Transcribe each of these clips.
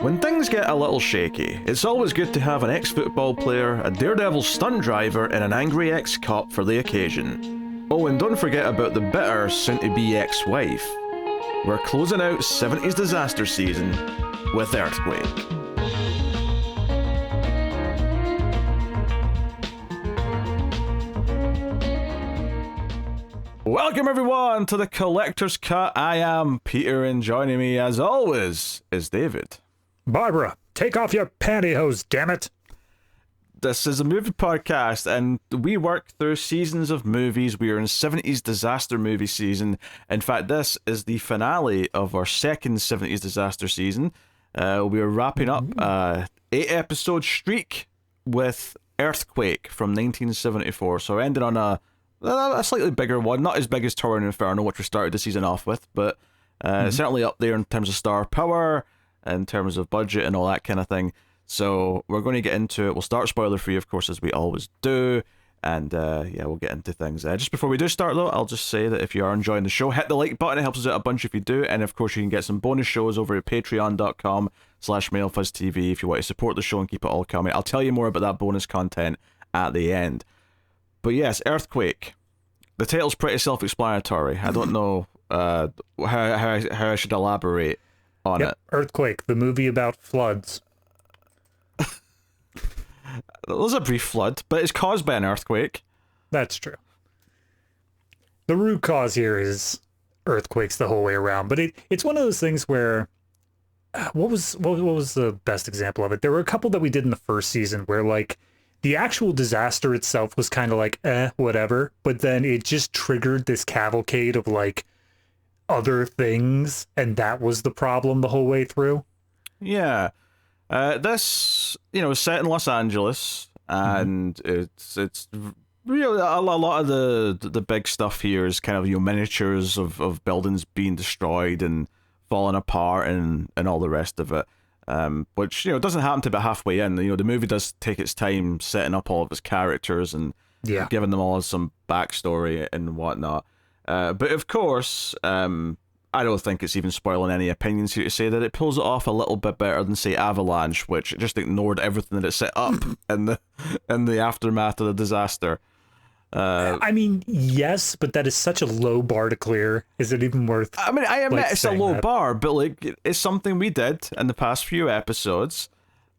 When things get a little shaky, it's always good to have an ex-football player, a daredevil stunt driver, and an angry ex-cop for the occasion. Oh, and don't forget about the bitter, soon-to-be ex-wife. We're closing out 70s disaster season with Earthquake. Welcome everyone to the Collector's Cut. I am Peter, and joining me as always is David. Barbara, take off your pantyhose, damn it. This is a movie podcast, and we work through seasons of movies. We are in 70s disaster movie season. In fact, this is the finale of our second 70s disaster season. We are wrapping up an 8-episode streak with Earthquake from 1974. So we're ending on a slightly bigger one, not as big as Tower and Inferno, which we started the season off with, but certainly up there in terms of star power, in terms of budget and all that kind of thing. So we're going to get into it. We'll start spoiler free, of course, as we always do, and we'll get into things. Just before we do start though, I'll just say that if you are enjoying the show, hit the like button. It helps us out a bunch if you do, and of course you can get some bonus shows over at patreon.com/MailFuzzTV if you want to support the show and keep it all coming. I'll tell you more about that bonus content at the end. But yes, Earthquake. The title's pretty self-explanatory. I don't know how I should elaborate on it. Earthquake, the movie about floods. There's a brief flood, but it's caused by an earthquake. That's true. The root cause here is earthquakes the whole way around, but it's one of those things where what was the best example of it? There were a couple that we did in the first season where like the actual disaster itself was kind of like, whatever. But then it just triggered this cavalcade of like other things. And that was the problem the whole way through. Yeah. This, is set in Los Angeles. And it's really a lot of the big stuff here is kind of, miniatures of buildings being destroyed and falling apart and all the rest of it. Which doesn't happen to about halfway in. The movie does take its time setting up all of its characters and giving them all some backstory and whatnot. But of course, I don't think it's even spoiling any opinions here to say that it pulls it off a little bit better than say Avalanche, which just ignored everything that it set up in the aftermath of the disaster. I mean, yes, but that is such a low bar to clear. Is it even worth? I mean, I admit it's a low bar, but like it's something we did in the past few episodes,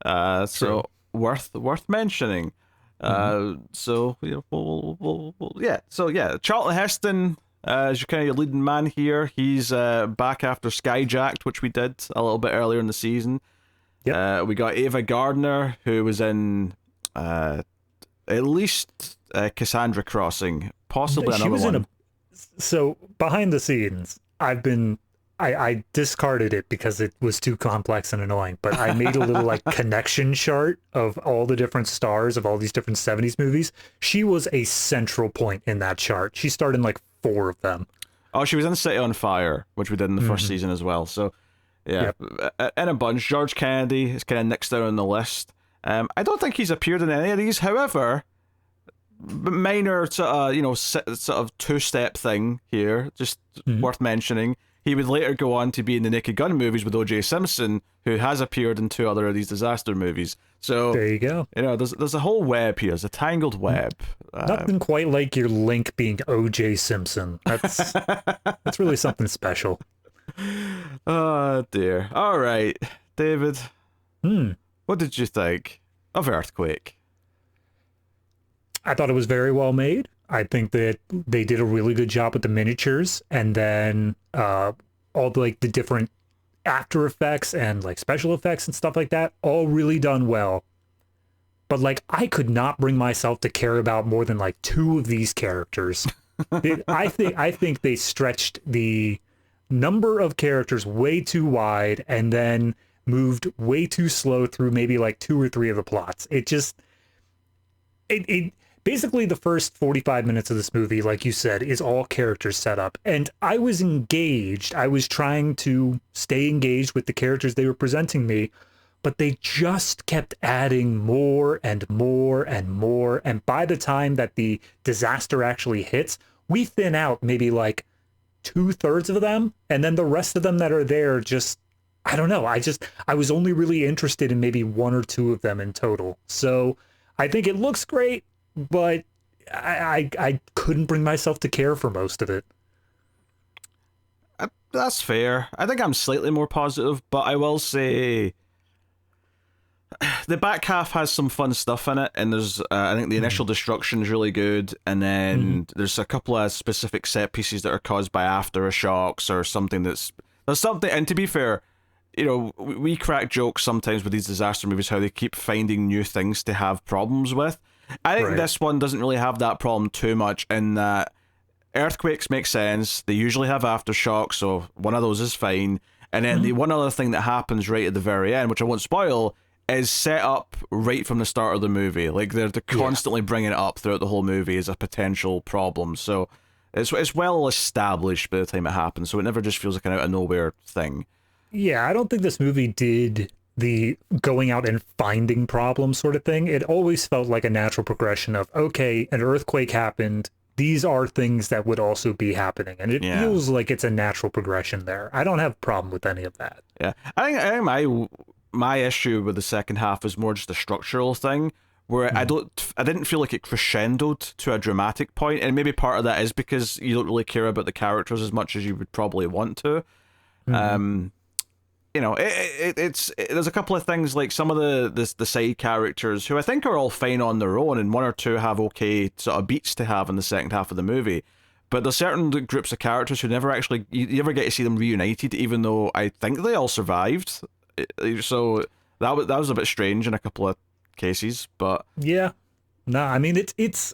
so worth mentioning. So Charlton Heston is your kind of leading man here. He's back after Skyjacked, which we did a little bit earlier in the season. Yep. We got Ava Gardner, who was in at least Cassandra Crossing, possibly another one. So behind the scenes, I discarded it because it was too complex and annoying, but I made a little like connection chart of all the different stars of all these different 70s movies. She was a central point in that chart. She starred in like 4 of them. Oh, she was in City on Fire, which we did in the first season as well. So yeah, in a bunch. George Kennedy is kind of next down on the list. I don't think he's appeared in any of these. However, minor sort of two-step thing here, just worth mentioning. He would later go on to be in the Naked Gun movies with O.J. Simpson, who has appeared in 2 other of these disaster movies. So there you go. There's a whole web here. There's a tangled web. Nothing quite like your link being O.J. Simpson. That's really something special. Oh dear. All right, David. What did you think of Earthquake? I thought it was very well made. I think that they did a really good job with the miniatures, and then all the different after effects and like special effects and stuff like that, all really done well. But like I could not bring myself to care about more than like 2 of these characters. I think they stretched the number of characters way too wide and then moved way too slow through maybe like 2 or 3 of the plots. It basically the first 45 minutes of this movie, like you said, is all character setup. And I was engaged. I was trying to stay engaged with the characters they were presenting me, but they just kept adding more and more and more. And by the time that the disaster actually hits, we thin out maybe like 2/3 of them, and then the rest of them that are there just, I don't know. I was only really interested in maybe one or two of them in total. So I think it looks great, but I couldn't bring myself to care for most of it. That's fair. I think I'm slightly more positive, but I will say the back half has some fun stuff in it, and there's I think the initial destruction is really good, and then there's a couple of specific set pieces that are caused by aftershocks or something there's something. And to be fair, you know, we crack jokes sometimes with these disaster movies how they keep finding new things to have problems with. I think this one doesn't really have that problem too much in that earthquakes make sense. They usually have aftershocks, so one of those is fine. And then the one other thing that happens right at the very end, which I won't spoil, is set up right from the start of the movie. Like they're constantly bringing it up throughout the whole movie as a potential problem. So it's well established by the time it happens, so it never just feels like an out of nowhere thing. Yeah, I don't think this movie did the going out and finding problems sort of thing. It always felt like a natural progression of, okay, an earthquake happened. These are things that would also be happening. And it feels like it's a natural progression there. I don't have a problem with any of that. Yeah. I think my issue with the second half is more just a structural thing where I didn't feel like it crescendoed to a dramatic point, and maybe part of that is because you don't really care about the characters as much as you would probably want to. You know, there's a couple of things like some of the side characters who I think are all fine on their own, and one or two have okay sort of beats to have in the second half of the movie. But there's certain groups of characters who never actually, you never get to see them reunited, even though I think they all survived. So that was a bit strange in a couple of cases, but yeah, no, I mean it's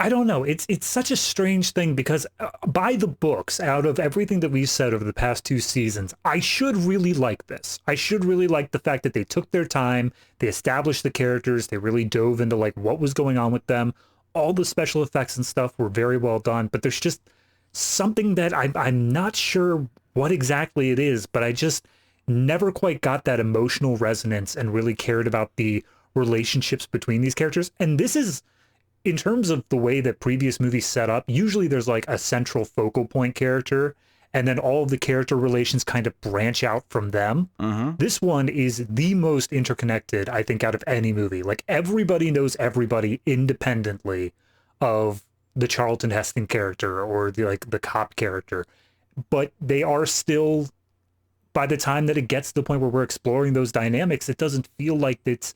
I don't know. It's such a strange thing because by the books, out of everything that we've said over the past 2 seasons, I should really like this. I should really like the fact that they took their time, they established the characters, they really dove into like what was going on with them. All the special effects and stuff were very well done, but there's just something that I'm not sure what exactly it is, but I just never quite got that emotional resonance and really cared about the relationships between these characters. And this is, in terms of the way that previous movies set up, usually there's like a central focal point character, and then all of the character relations kind of branch out from them. This one is the most interconnected, I think, out of any movie. Like everybody knows everybody independently of the Charlton Heston character or the cop character, but they are still, by the time that it gets to the point where we're exploring those dynamics, it doesn't feel like it's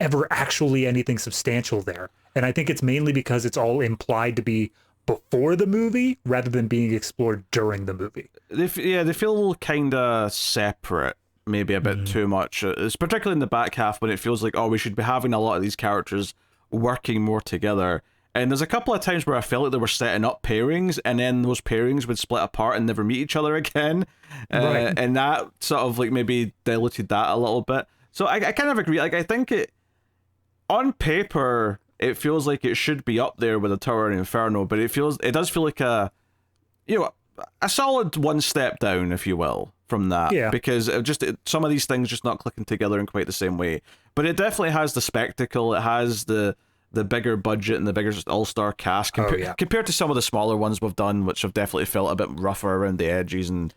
ever actually anything substantial there. And I think it's mainly because it's all implied to be before the movie rather than being explored during the movie. They feel kind of separate, maybe a bit too much. It's particularly in the back half when it feels like, oh, we should be having a lot of these characters working more together. And there's a couple of times where I felt like they were setting up pairings, and then those pairings would split apart and never meet each other again. And that sort of like maybe diluted that a little bit. So I kind of agree. Like I think on paper, it feels like it should be up there with the Tower and Inferno, but it does feel like a solid one step down, if you will, from that. Yeah. Because some of these things just not clicking together in quite the same way. But it definitely has the spectacle. It has the bigger budget and the bigger all-star cast compared to some of the smaller ones we've done, which have definitely felt a bit rougher around the edges and.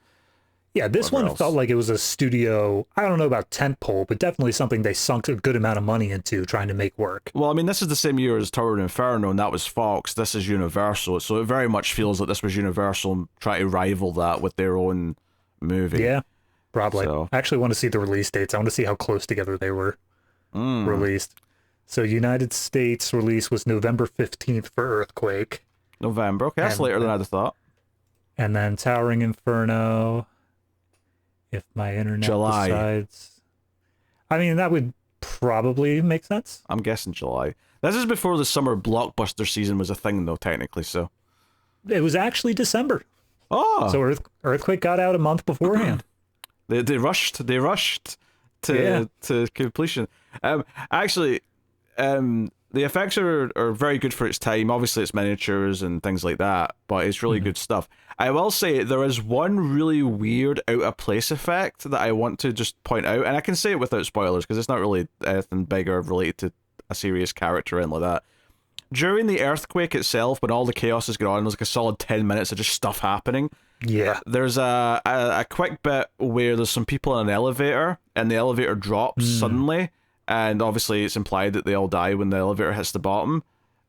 Yeah, this one felt like it was a studio, I don't know about tentpole, but definitely something they sunk a good amount of money into trying to make work. Well, I mean, this is the same year as Tower of Inferno, and that was Fox. This is Universal, so it very much feels like this was Universal trying to rival that with their own movie. Yeah, probably. So. I actually want to see the release dates. I want to see how close together they were released. So United States release was November 15th for Earthquake. November, okay, that's later than I'd have thought. And then Towering Inferno... If my internet decides... I mean, that would probably make sense. I'm guessing July. This is before the summer blockbuster season was a thing, though, technically, so... It was actually December. Oh! So Earthquake got out a month beforehand. They rushed to completion. Actually, the effects are very good for its time. Obviously, it's miniatures and things like that, but it's really good stuff. I will say there is one really weird out-of-place effect that I want to just point out, and I can say it without spoilers, because it's not really anything big or related to a serious character or anything like that. during the earthquake itself, when all the chaos is going on, there's like a solid 10 minutes of just stuff happening. Yeah. There's a quick bit where there's some people in an elevator, and the elevator drops suddenly, and obviously it's implied that they all die when the elevator hits the bottom.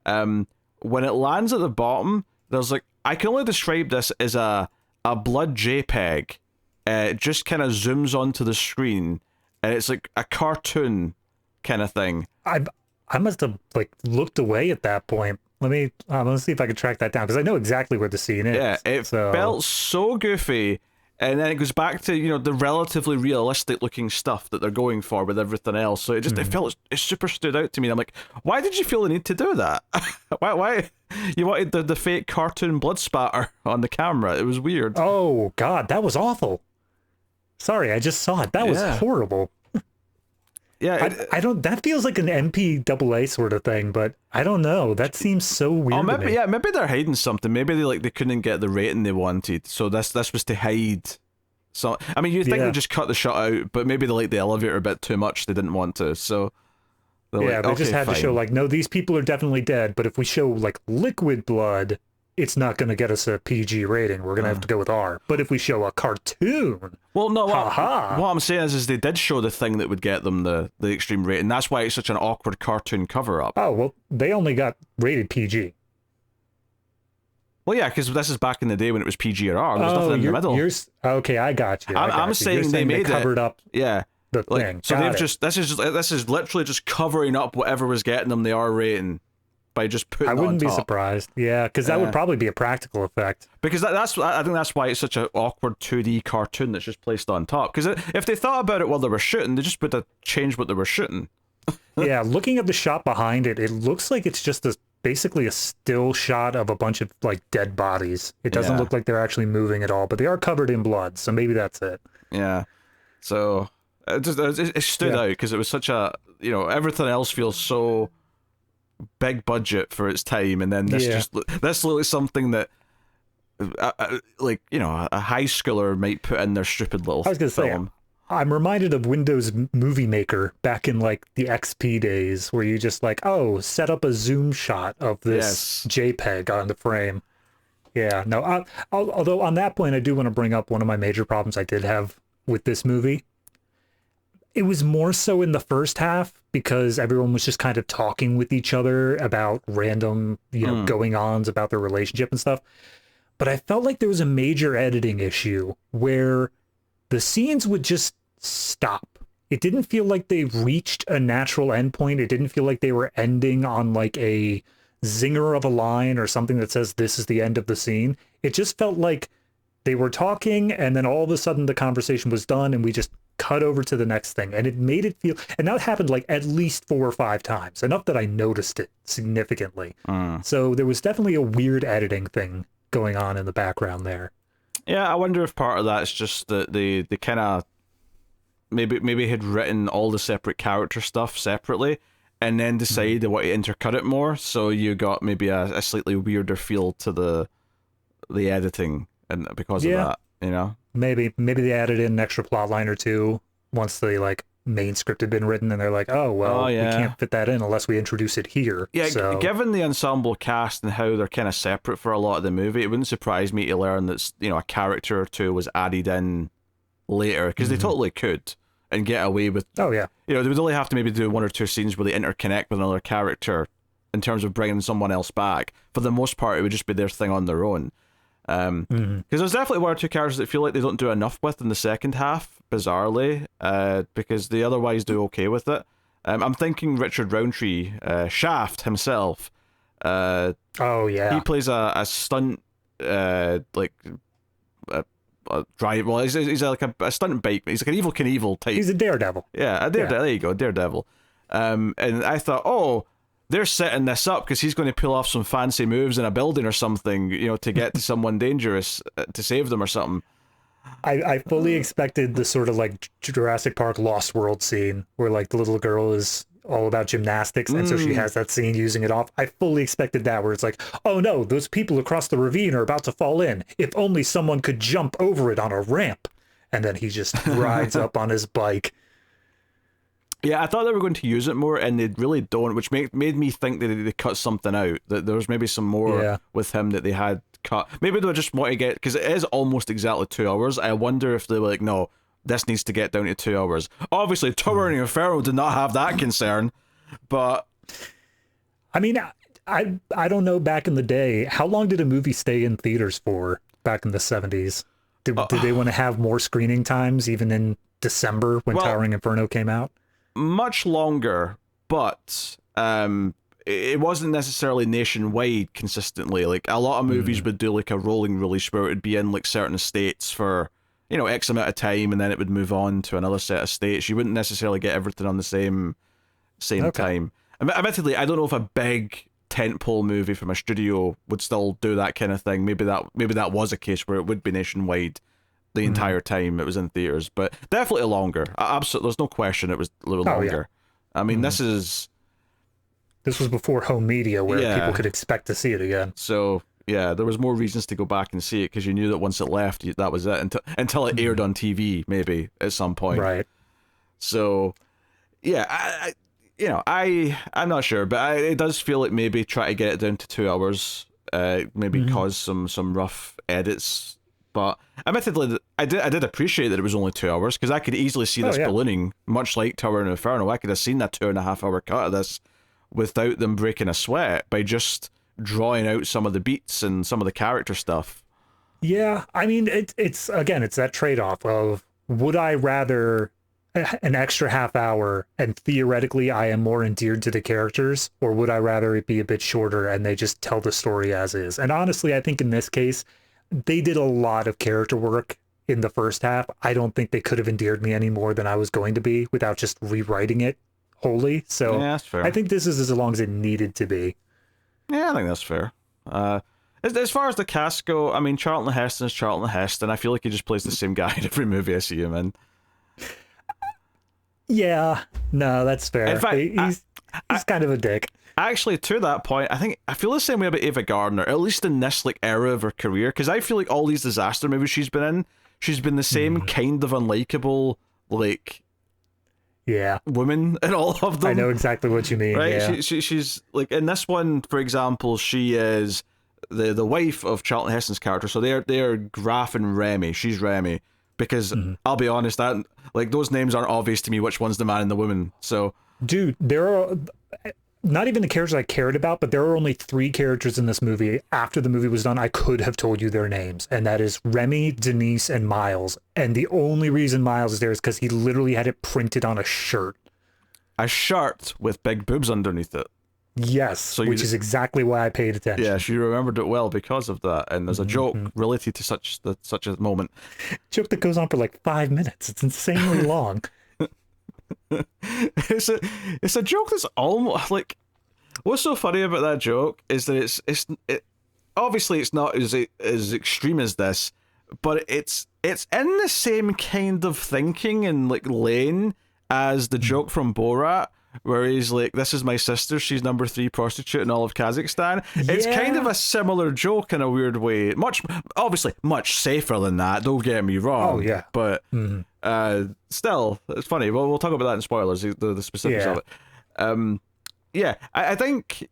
When it lands at the bottom, there's like, I can only describe this as a blood JPEG. It just kind of zooms onto the screen, and it's like a cartoon kind of thing. I must have like looked away at that point. Let's see if I can track that down, because I know exactly where the scene is. Yeah, it felt so goofy, and then it goes back to the relatively realistic looking stuff that they're going for with everything else. So it super stood out to me. I'm like, why did you feel the need to do that? why you wanted the fake cartoon blood spatter on the camera? It was weird. Oh God, that was awful. Sorry, I just saw it. That was horrible. Yeah, I don't. That feels like an MPAA sort of thing, but I don't know. That seems so weird. maybe to me. maybe they're hiding something. Maybe they couldn't get the rating they wanted, so this was to hide. So I mean, you think they just cut the shot out, but maybe they liked the elevator a bit too much. They didn't want to, so they just had to show like, no, these people are definitely dead. But if we show like liquid blood, it's not going to get us a PG rating. We're going to have to go with R. But if we show a cartoon... Well, no, what I'm saying is they did show the thing that would get them the extreme rating. That's why it's such an awkward cartoon cover-up. Oh, well, they only got rated PG. Well, yeah, because this is back in the day when it was PG or R. There's nothing in the middle. Okay, I got you. I'm saying they made covered up the thing. So this is literally just covering up whatever was getting them the R rating. By just putting I wouldn't be surprised. Yeah, because that would probably be a practical effect. Because I think that's why it's such an awkward 2D cartoon that's just placed on top. Because if they thought about it while they were shooting, they just would have changed what they were shooting. Yeah, looking at the shot behind it, it looks like it's just basically a still shot of a bunch of like dead bodies. It doesn't look like they're actually moving at all, but they are covered in blood, so maybe that's it. Yeah. So it stood out because it was such a everything else feels so big budget for its time, and then this looks like something that a high schooler might put in their stupid little film. I'm reminded of Windows Movie Maker back in like the XP days, where you just like, set up a zoom shot of this JPEG on the frame. Yeah, no, although on that point I do want to bring up one of my major problems I did have with this movie. It was more so in the first half because everyone was just kind of talking with each other about random, going-ons about their relationship and stuff. But I felt like there was a major editing issue where the scenes would just stop. It didn't feel like they reached a natural endpoint. It didn't feel like they were ending on like a zinger of a line or something that says this is the end of the scene. It just felt like they were talking and then all of a sudden the conversation was done and we just cut over to the next thing, and it made it feel, and that happened like at least 4 or 5 times, enough that I noticed it significantly. So there was definitely a weird editing thing going on in the background there. Yeah, I wonder if part of that's just that they kind of maybe had written all the separate character stuff separately and then decided they want to intercut it more, so you got maybe a slightly weirder feel to the editing, and because of that, Maybe they added in an extra plot line or two once the like main script had been written, and they're like, we can't fit that in unless we introduce it here. Yeah, so. Given the ensemble cast and how they're kind of separate for a lot of the movie, it wouldn't surprise me to learn that a character or two was added in later, because they totally could and get away with. Oh yeah. They would only have to maybe do 1 or 2 scenes where they interconnect with another character in terms of bringing someone else back. For the most part, it would just be their thing on their own. Because there's definitely 1 or 2 characters that feel like they don't do enough with in the second half, bizarrely, because they otherwise do okay with it. I'm thinking Richard Roundtree, Shaft himself. He plays a stunt, driver. Well, he's like a stunt bike. He's like an Evil Knievel type. He's a daredevil. Yeah, a daredevil. There you go, daredevil. And I thought, they're setting this up because he's going to pull off some fancy moves in a building or something, to get to someone dangerous to save them or something. I fully expected the sort of like Jurassic Park Lost World scene where like the little girl is all about gymnastics, and so she has that scene using it off. I fully expected that, where it's like, oh no, those people across the ravine are about to fall in. If only someone could jump over it on a ramp. And then he just rides up on his bike. Yeah, I thought they were going to use it more, and they really don't, which made me think that they cut something out. That there was maybe some more with him that they had cut. Maybe they just want to get, because it is almost exactly 2 hours. I wonder if they were like, no, this needs to get down to 2 hours. Obviously, Towering Inferno did not have that concern, but I mean, I don't know. Back in the day, how long did a movie stay in theaters for back in the 70s? Did they want to have more screening times, even in December when Towering Inferno came out? Much longer, but it wasn't necessarily nationwide consistently. Like, a lot of movies would do like a rolling release where it would be in like certain states for, you know, X amount of time, and then it would move on to another set of states. You wouldn't necessarily get everything on the same time. Admittedly, I don't know if a big tentpole movie from a studio would still do that kind of thing. Maybe that was a case where it would be nationwide the entire time it was in theaters, but definitely longer. Absolutely, there's no question it was a little longer. I mean, this was before home media where people could expect to see it again. So yeah, there was more reasons to go back and see it, because you knew that once it left, that was it until it aired on TV, maybe at some point. Right. So yeah, I'm not sure, but it does feel like maybe try to get it down to 2 hours, maybe cause some rough edits. But admittedly, I did appreciate that it was only 2 hours, because I could easily see this ballooning, much like Tower and Inferno. I could have seen that 2.5 hour cut of this without them breaking a sweat by just drawing out some of the beats and some of the character stuff. Yeah, I mean, it's that trade-off of, would I rather an extra half hour and theoretically I am more endeared to the characters, or would I rather it be a bit shorter and they just tell the story as is? And honestly, I think in this case, they did a lot of character work in the first half. I don't think they could have endeared me any more than I was going to be without just rewriting it wholly. So yeah, that's fair. I think this is as long as it needed to be. Yeah, I think that's fair. As far as the cast go, I mean, Charlton Heston is Charlton Heston. I feel like he just plays the same guy in every movie I see him in. Yeah, no, that's fair. In fact, he's kind of a dick. Actually, to that point, I feel the same way about Ava Gardner, at least in this like era of her career, because I feel like all these disaster movies she's been in, she's been the same kind of unlikable, like, woman in all of them. I know exactly what you mean. Right? Yeah. She's like, in this one, for example, she is the wife of Charlton Heston's character, so they're Graf and Remy. She's Remy, because I'll be honest, that like those names aren't obvious to me which one's the man and the woman. So, dude, there are not even the characters I cared about, but there are only 3 characters in this movie. After the movie was done, I could have told you their names, and that is Remy, Denise, and Miles. And the only reason Miles is there is because he literally had it printed on a shirt. A shirt with big boobs underneath it. Yes, so which is exactly why I paid attention. Yeah, she remembered it well because of that, and there's a joke related to such a moment. Joke that goes on for like 5 minutes. It's insanely long. It's a joke that's almost like, what's so funny about that joke is that it obviously it's not as extreme as this, but it's in the same kind of thinking and like lane as the joke from Borat, where he's like, this is my sister, she's number 3 prostitute in all of Kazakhstan. Yeah. It's kind of a similar joke in a weird way. Obviously much safer than that, don't get me wrong. Oh, yeah. But still, it's funny. We'll talk about that in spoilers, the specifics of it. I think,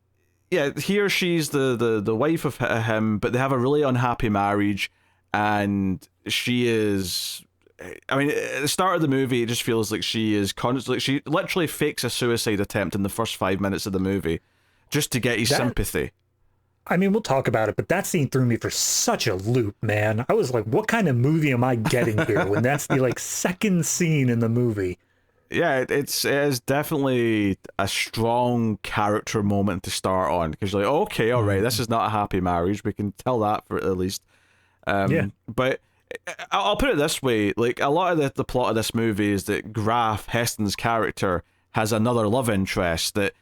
here she's the wife of him, but they have a really unhappy marriage, and she is... I mean, at the start of the movie, it just feels like she is constantly... She literally fakes a suicide attempt in the first 5 minutes of the movie just to get his sympathy. I mean, we'll talk about it, but that scene threw me for such a loop, man. I was like, what kind of movie am I getting here when that's the like second scene in the movie? Yeah, it is definitely a strong character moment to start on, because you're like, okay, all right, this is not a happy marriage. We can tell that for at least. But I'll put it this way, like, a lot of the plot of this movie is that Graf, Heston's character, has another love interest that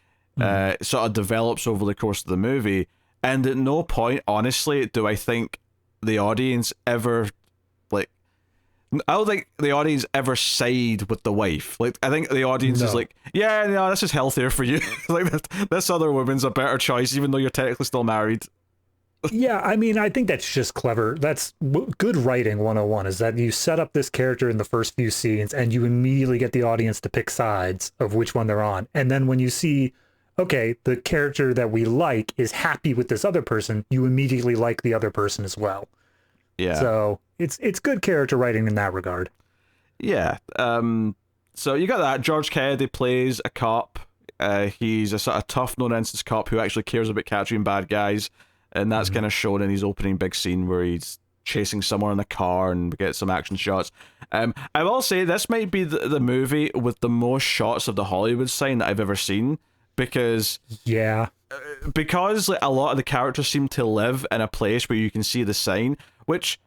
sort of develops over the course of the movie, and at no point, honestly, do I think the audience ever, like, I don't think the audience ever side with the wife. Like, I think the audience is like, yeah, no, this is healthier for you. Like, this other woman's a better choice, even though you're technically still married. Yeah, I mean, I think that's just clever. That's good writing 101, is that you set up this character in the first few scenes and you immediately get the audience to pick sides of which one they're on. And then when you see, okay, the character that we like is happy with this other person, you immediately like the other person as well. Yeah. So it's good character writing in that regard. Yeah. So you got that. George Kennedy plays a cop. He's a sort of tough, no-nonsense cop who actually cares about capturing bad guys, and that's kind of shown in his opening big scene where he's chasing someone in a car and we get some action shots. I will say this might be the movie with the most shots of the Hollywood sign that I've ever seen, because like, a lot of the characters seem to live in a place where you can see the sign, which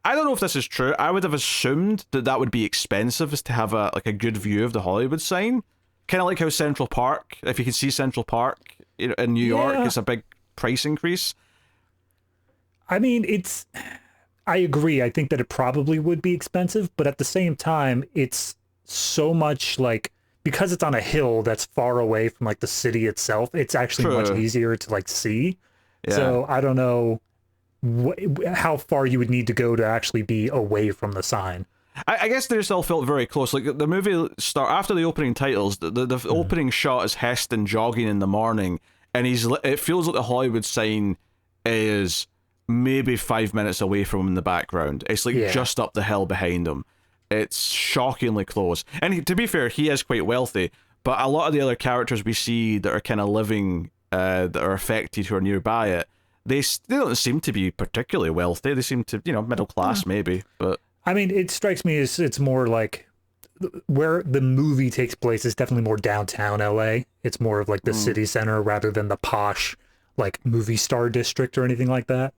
I don't know if this is true. I would have assumed that would be expensive, is to have a good view of the Hollywood sign. Kind of like how Central Park, if you can see Central Park, in New York, it's a big price increase. I mean, I agree. I think that it probably would be expensive, but at the same time, it's so much like, because it's on a hill that's far away from like the city itself, it's actually much easier to like see. Yeah. So I don't know how far you would need to go to actually be away from the sign. I guess they still felt very close. Like the movie after the opening titles, the opening shot is Heston jogging in the morning, and it feels like the Hollywood sign is maybe 5 minutes away from him in the background. It's like just up the hill behind him. It's shockingly close. And to be fair, he is quite wealthy, but a lot of the other characters we see that are kind of living, that are affected, who are nearby it, they don't seem to be particularly wealthy. They seem to, middle class maybe, but... I mean, it strikes me as it's more like where the movie takes place is definitely more downtown LA. It's more of like the city center rather than the posh, like, movie star district or anything like that.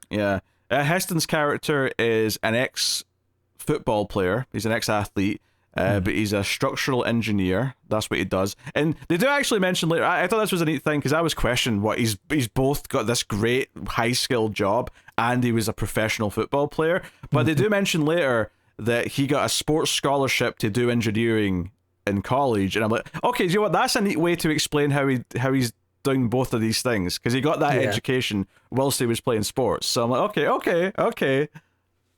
Yeah. Heston's character is an ex-football player. He's an ex-athlete, but he's a structural engineer. That's what he does. And they do actually mention later, I thought this was a neat thing, because I was questioning what he's both got this great high-skilled job and he was a professional football player. But they do mention later that he got a sports scholarship to do engineering in college. And I'm like, okay, you know what? That's a neat way to explain how he's doing both of these things, because he got that education whilst he was playing sports. So I'm like, okay.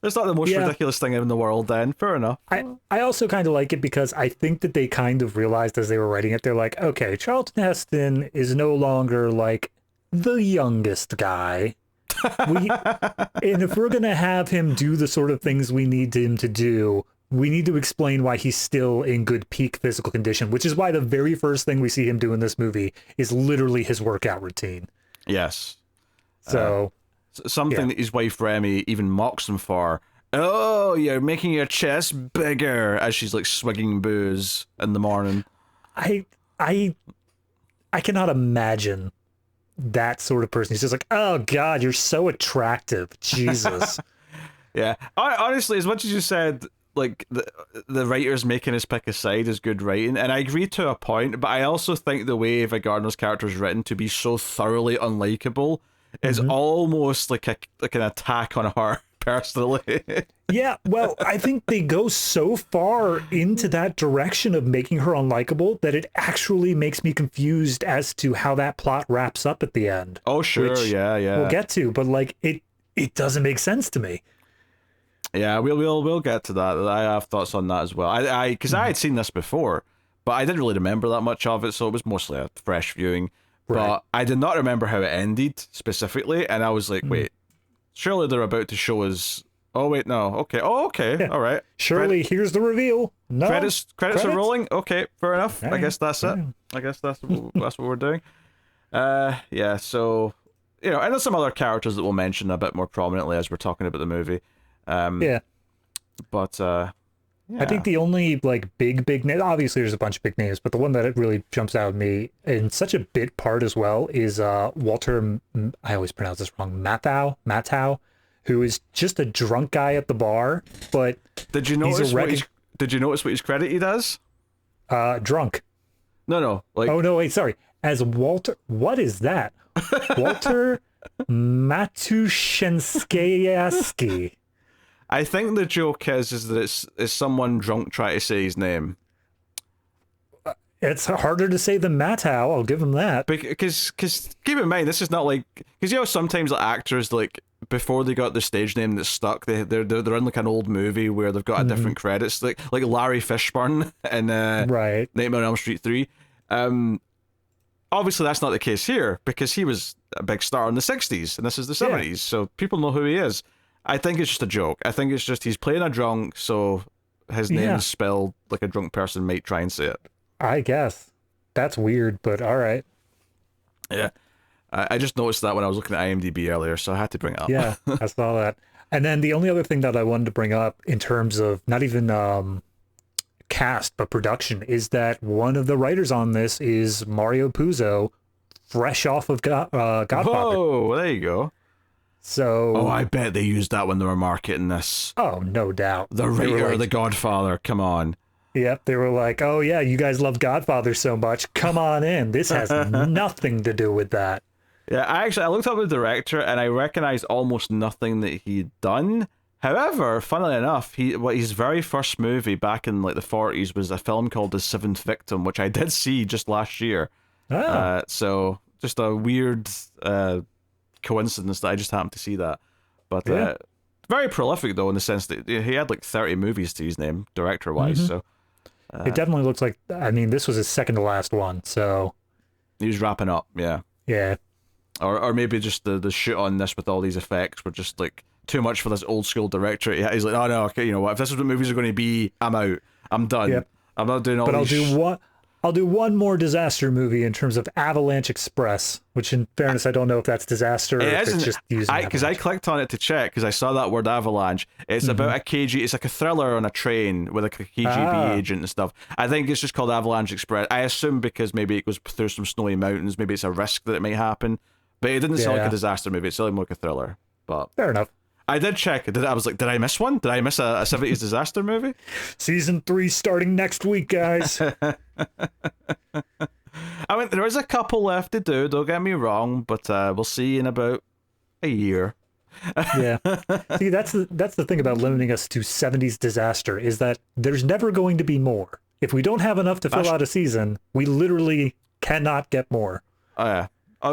It's not the most ridiculous thing in the world then. Fair enough. I also kind of like it because I think that they kind of realized as they were writing it, they're like, okay, Charlton Heston is no longer like the youngest guy. And if we're going to have him do the sort of things we need him to do, we need to explain why he's still in good peak physical condition, which is why the very first thing we see him do in this movie is literally his workout routine. Yes. So... something that his wife Remy even mocks him for. Oh, you're making your chest bigger, as she's like swigging booze in the morning. I cannot imagine that sort of person. He's just like, oh God, you're so attractive. Jesus. Yeah. Honestly, as much as you said, like the writers making us pick a side is good writing, and I agree to a point, but I also think the way Ava Gardner's character is written to be so thoroughly unlikable is almost like an attack on her personally. Yeah, well, I think they go so far into that direction of making her unlikable that it actually makes me confused as to how that plot wraps up at the end. Oh, sure, yeah. We'll get to, but like it doesn't make sense to me. Yeah, we'll get to that. I have thoughts on that as well. Because I had seen this before, but I didn't really remember that much of it, so it was mostly a fresh viewing. Right. But I did not remember how it ended specifically, and I was like, wait, surely they're about to show us... Oh, wait, no. Okay. Oh, okay. Yeah. All right. Surely, here's the reveal. No. Credits are rolling? Okay, fair enough. Yeah. I guess that's it. I guess that's what we're doing. Yeah, so... and there's some other characters that we'll mention a bit more prominently as we're talking about the movie. But... I think the only like big name, obviously there's a bunch of big names, but the one that it really jumps out at me in such a bit part as well is Walter, I always pronounce this wrong, Matthau, who is just a drunk guy at the bar, but did you notice what he's credited as? Drunk. No. Like... Oh no, wait, sorry. As Walter, what is that? Walter Matuszewski. I think the joke is that it's someone drunk trying to say his name. It's harder to say than Mattow. I'll give him that. Because keep in mind, this is not like, because you know sometimes like actors like before they got the stage name that's stuck, they're in like an old movie where they've got a different credits, like Larry Fishburne in Right. Nightmare on Elm Street 3. Obviously that's not the case here because he was a big star in the 60s and this is the 70s, so people know who he is. I think it's just a joke. I think it's just he's playing a drunk, so his name is spelled like a drunk person might try and say it. I guess. That's weird, but all right. Yeah. I just noticed that when I was looking at IMDb earlier, so I had to bring it up. Yeah, I saw that. And then the only other thing that I wanted to bring up in terms of not even cast, but production, is that one of the writers on this is Mario Puzo, fresh off of Godfather. Whoa, there you go. So... Oh, I bet they used that when they were marketing this. Oh, no doubt. The writer of The Godfather, come on. Yep, they were like, oh yeah, you guys love Godfather so much, come on in. This has nothing to do with that. Yeah, I looked up the director and I recognized almost nothing that he'd done. However, funnily enough, his very first movie back in like the 40s was a film called The Seventh Victim, which I did see just last year. Oh. So just a weird coincidence that I just happened to see that. But very prolific though, in the sense that he had like 30 movies to his name, director-wise. So it definitely looks like, I mean, this was his second to last one, so... He was wrapping up, yeah. Yeah. Or maybe just the shoot on this with all these effects were just like too much for this old school director. Yeah, he's like, oh no, okay, you know what? If this is what movies are going to be, I'm out. I'm done. Yep. I'm not doing all. But these I'll do one more disaster movie in terms of Avalanche Express, which in fairness, I don't know if that's disaster or if it's just using because I clicked on it to check because I saw that word avalanche. It's about a KG. It's like a thriller on a train with like a KGB agent and stuff. I think it's just called Avalanche Express. I assume because maybe it goes through some snowy mountains. Maybe it's a risk that it might happen. But it didn't sound like a disaster movie. It sounded more like a thriller. But fair enough. I did check. I was like, did I miss one? Did I miss a 70s disaster movie? Season 3 starting next week, guys. I mean, there is a couple left to do, don't get me wrong, but we'll see in about a year. Yeah. See, that's the thing about limiting us to 70s disaster, is that there's never going to be more. If we don't have enough to fill out a season, we literally cannot get more. Oh, yeah.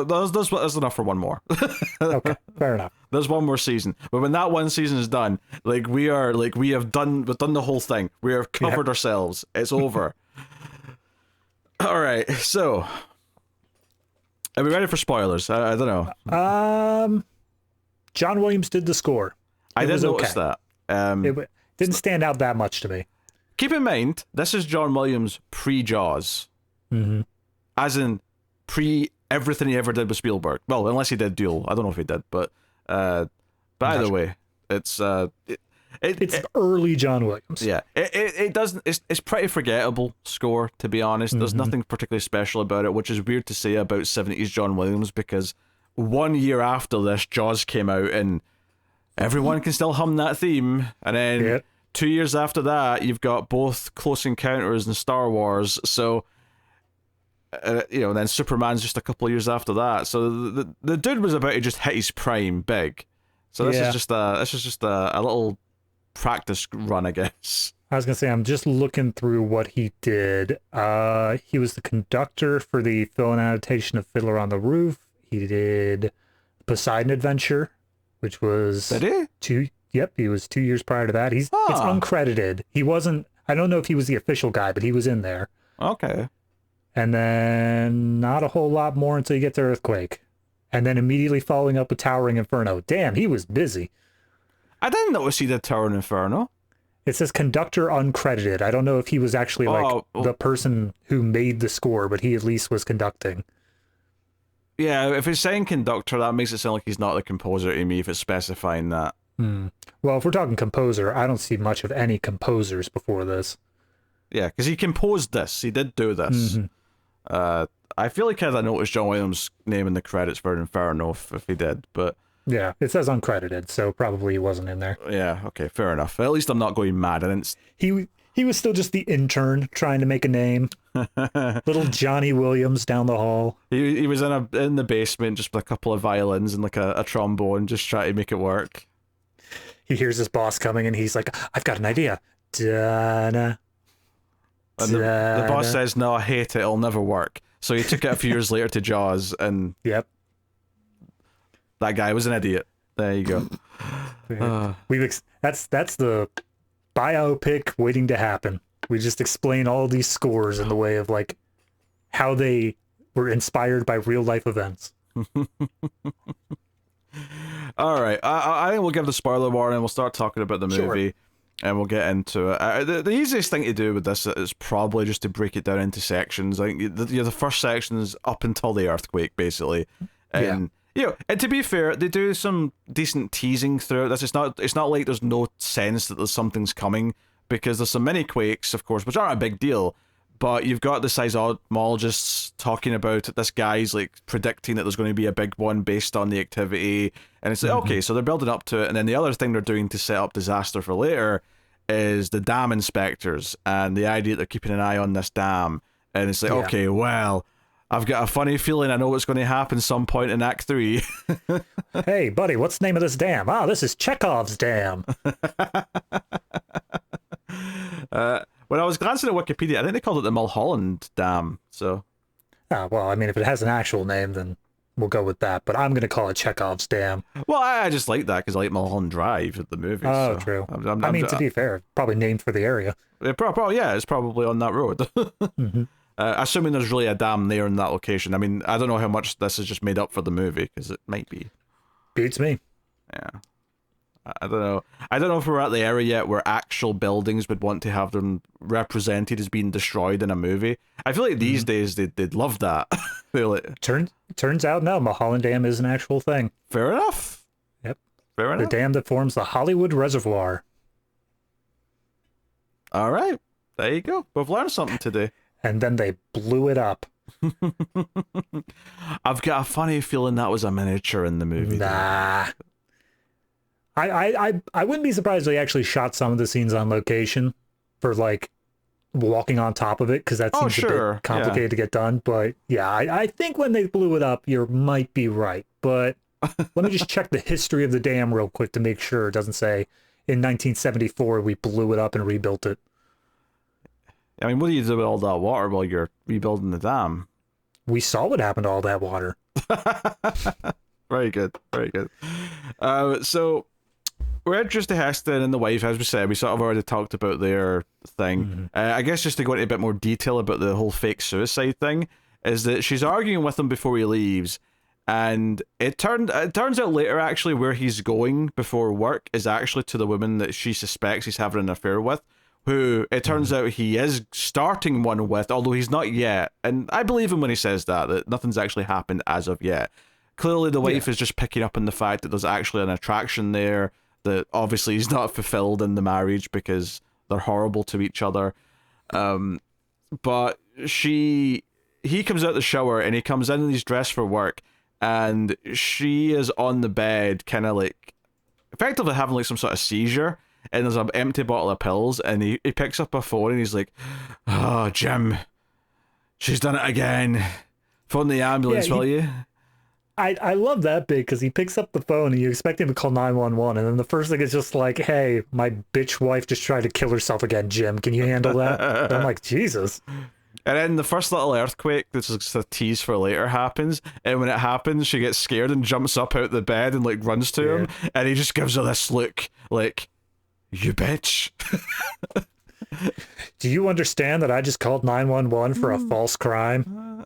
There's enough for one more. Okay, fair enough. There's one more season, but when that one season is done, we've done the whole thing. We have covered ourselves. It's over. All right, so are we ready for spoilers? I don't know. John Williams did the score. I did notice that. It didn't stand out that much to me. Keep in mind, this is John Williams pre-Jaws, as in pre everything he ever did with Spielberg. Well, unless he did Duel. I don't know if he did, but either way, it's early John Williams. Yeah, it doesn't. It's pretty forgettable score, to be honest. There's nothing particularly special about it, which is weird to say about 70s John Williams, because 1 year after this, Jaws came out, and everyone can still hum that theme, and then 2 years after that, you've got both Close Encounters and Star Wars, so. And then Superman's just a couple of years after that. So the dude was about to just hit his prime big. So this is just a little practice run, I guess. I was gonna say, I'm just looking through what he did. He was the conductor for the film adaptation of Fiddler on the Roof. He did Poseidon Adventure, which was Did he? He was 2 years prior to that. It's uncredited. He wasn't. I don't know if he was the official guy, but he was in there. Okay. And then not a whole lot more until you get to Earthquake. And then immediately following up with Towering Inferno. Damn, he was busy. I didn't notice he did Towering Inferno. It says conductor uncredited. I don't know if he was actually the person who made the score, but he at least was conducting. Yeah, if it's saying conductor, that makes it sound like he's not the composer to me, if it's specifying that. Well, if we're talking composer, I don't see much of any composers before this. Yeah, because he composed this. He did do this. I feel like I noticed John Williams' name in the credits for Inferno if he did, but yeah, it says uncredited, so probably he wasn't in there. Yeah, okay, fair enough. At least I'm not going mad. I didn't. He was still just the intern trying to make a name. Little Johnny Williams down the hall. He was in the basement just with a couple of violins and like a trombone, just trying to make it work. He hears his boss coming and he's like, "I've got an idea." Da-na. And the boss says, no, I hate it, it'll never work. So he took it a few years later to Jaws, and Yep. that guy was an idiot. There you go. That's the biopic waiting to happen. We just explain all these scores in the way of like how they were inspired by real life events. All right, I think we'll give the spoiler warning. We'll start talking about the movie, and we'll get into it. The easiest thing to do with this is probably just to break it down into sections. I think the first section is up until the earthquake, basically, and and to be fair, they do some decent teasing throughout this. It's not like there's no sense that there's something's coming, because there's some mini quakes, of course, which aren't a big deal. But you've got the seismologists talking about it. This guy's like predicting that there's going to be a big one based on the activity. And it's like, okay, so they're building up to it. And then the other thing they're doing to set up disaster for later is the dam inspectors and the idea that they're keeping an eye on this dam. And it's like, okay, well, I've got a funny feeling I know what's going to happen some point in Act 3. Hey, buddy, what's the name of this dam? Ah, this is Chekhov's dam. When I was glancing at Wikipedia, I think they called it the Mulholland Dam. So, well, I mean, if it has an actual name, then we'll go with that. But I'm going to call it Chekhov's dam. Well, I just like that because I like Mulholland Drive, the movie. Oh, so true. I mean, to be fair, probably named for the area. It's probably on that road. Assuming there's really a dam there in that location. I mean, I don't know how much this is just made up for the movie, because it might be. Beats me. Yeah. I don't know. I don't know if we're at the era yet where actual buildings would want to have them represented as being destroyed in a movie. I feel like these days they'd love that. Like, turns out no, Mulholland Dam is an actual thing. Fair enough. Yep. Fair enough. The dam that forms the Hollywood Reservoir. All right. There you go. We've learned something today. And then they blew it up. I've got a funny feeling that was a miniature in the movie. Nah. I wouldn't be surprised if they actually shot some of the scenes on location for like walking on top of it, because that seems a bit complicated to get done. But yeah, I think when they blew it up, you might be right. But let me just check the history of the dam real quick to make sure it doesn't say in 1974 we blew it up and rebuilt it. I mean, what do you do with all that water while you're rebuilding the dam? We saw what happened to all that water. Very good. Very good. So we're introduced to Heston and the wife, as we said. We sort of already talked about their thing. I guess just to go into a bit more detail about the whole fake suicide thing, is that she's arguing with him before he leaves, and it turns out later actually where he's going before work is actually to the woman that she suspects he's having an affair with, who it turns out he is starting one with, although he's not yet. And I believe him when he says that nothing's actually happened as of yet. Clearly the wife is just picking up on the fact that there's actually an attraction there, that obviously he's not fulfilled in the marriage because they're horrible to each other. But he comes out the shower and he comes in and he's dressed for work, and she is on the bed kind of like effectively having like some sort of seizure, and there's an empty bottle of pills, and he picks up a phone and he's like, "Oh, Jim, she's done it again. Phone the ambulance, will you?" I love that bit because he picks up the phone and you expect him to call 911, and then the first thing is just like, "Hey, my bitch wife just tried to kill herself again, Jim. Can you handle that?" And I'm like, Jesus. And then the first little earthquake, this is just a tease for later, happens, and when it happens, she gets scared and jumps up out the bed and like runs to him, and he just gives her this look like, "You bitch." Do you understand that I just called 911 for a false crime?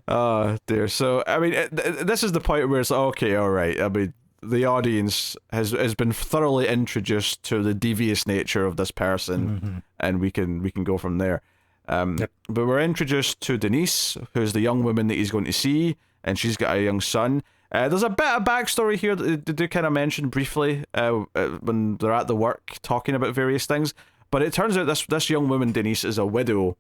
Oh dear. So I mean, this is the point where it's like, okay, all right. I mean, the audience has been thoroughly introduced to the devious nature of this person, and we can go from there. But we're introduced to Denise, who's the young woman that he's going to see, and she's got a young son. There's a bit of backstory here that they do kind of mention briefly when they're at the work talking about various things. But it turns out this young woman, Denise, is a widow,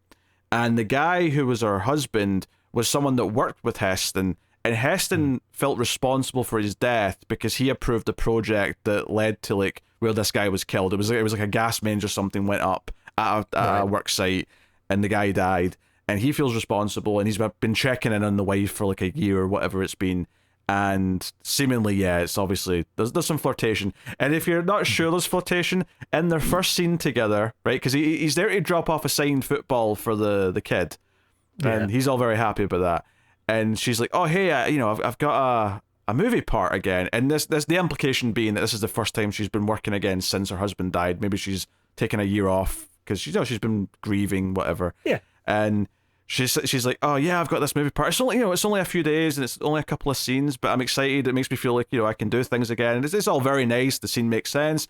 and the guy who was her husband was someone that worked with Heston, and Heston felt responsible for his death because he approved the project that led to like where this guy was killed. It was like a gas mains or something went up at a work site, and the guy died, and he feels responsible, and he's been checking in on the wife for like a year or whatever it's been. And seemingly, yeah, it's obviously there's some flirtation. And if you're not sure there's flirtation in their first scene together, right? Because he's there to drop off a signed football for the kid, and he's all very happy about that. And she's like, "Oh, hey, I've got a movie part again." And this the implication being that this is the first time she's been working again since her husband died. Maybe she's taken a year off because she's been grieving, whatever. Yeah. And she's like, "Oh yeah, I've got this movie part. It's only a few days and it's only a couple of scenes, but I'm excited. It makes me feel like I can do things again." And it's all very nice. The scene makes sense.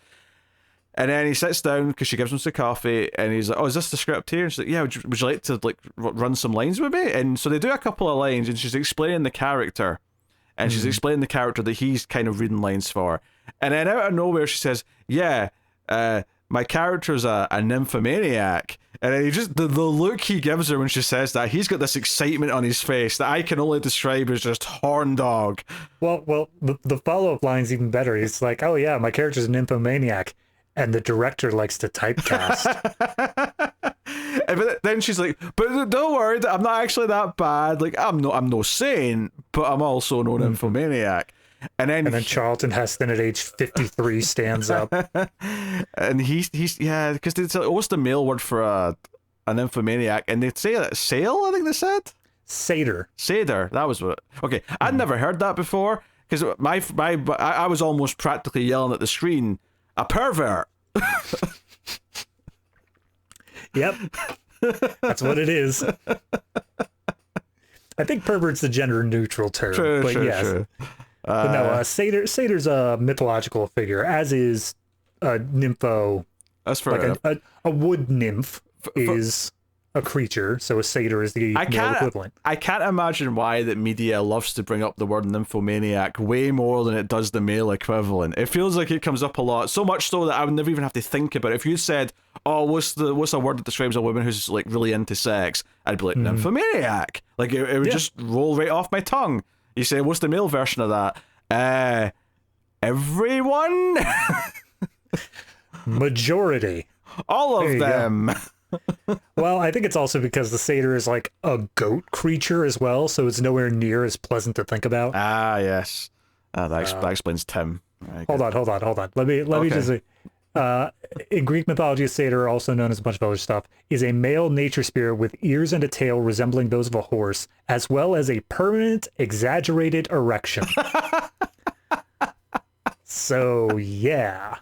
And then he sits down because she gives him some coffee, and he's like, "Oh, is this the script here?" And she's like, "Yeah, would you like to run some lines with me?" And so they do a couple of lines, and she's explaining the character, and she's explaining the character that he's kind of reading lines for. And then out of nowhere, she says, "Yeah, my character's a nymphomaniac." And then he just the look he gives her when she says that, he's got this excitement on his face that I can only describe as just horn dog. Well, the follow-up line's even better. He's like, "Oh yeah, my character's a nymphomaniac, and the director likes to typecast." But then she's like, "But don't worry, I'm not actually that bad. Like I'm no saint, but I'm also no nymphomaniac." And then Charlton Heston at age 53 stands up. And he's because it's like, what's the male word for a nymphomaniac? And they'd say that sale, I think they said. Satyr. That was what. Okay, I'd never heard that before because I was almost practically yelling at the screen, "A pervert." Yep, that's what it is. I think pervert's the gender neutral term, but yes. True. But no, Satyr's a mythological figure, as is Nympho. That's fair enough. A wood nymph is a creature, so a satyr is the male equivalent. I can't imagine why that media loves to bring up the word nymphomaniac way more than it does the male equivalent. It feels like it comes up a lot, so much so that I would never even have to think about it. If you said, "Oh, what's a word that describes a woman who's like really into sex?" I'd be like, nymphomaniac. Like it would just roll right off my tongue. You say, "What's the male version of that?" Everyone? Majority. All of them. Well, I think it's also because the satyr is like a goat creature as well, so it's nowhere near as pleasant to think about. Ah, yes. That explains Tim. Right, hold on. Let me just say, in Greek mythology, a satyr, also known as a bunch of other stuff, is a male nature spirit with ears and a tail resembling those of a horse, as well as a permanent, exaggerated erection. So, yeah.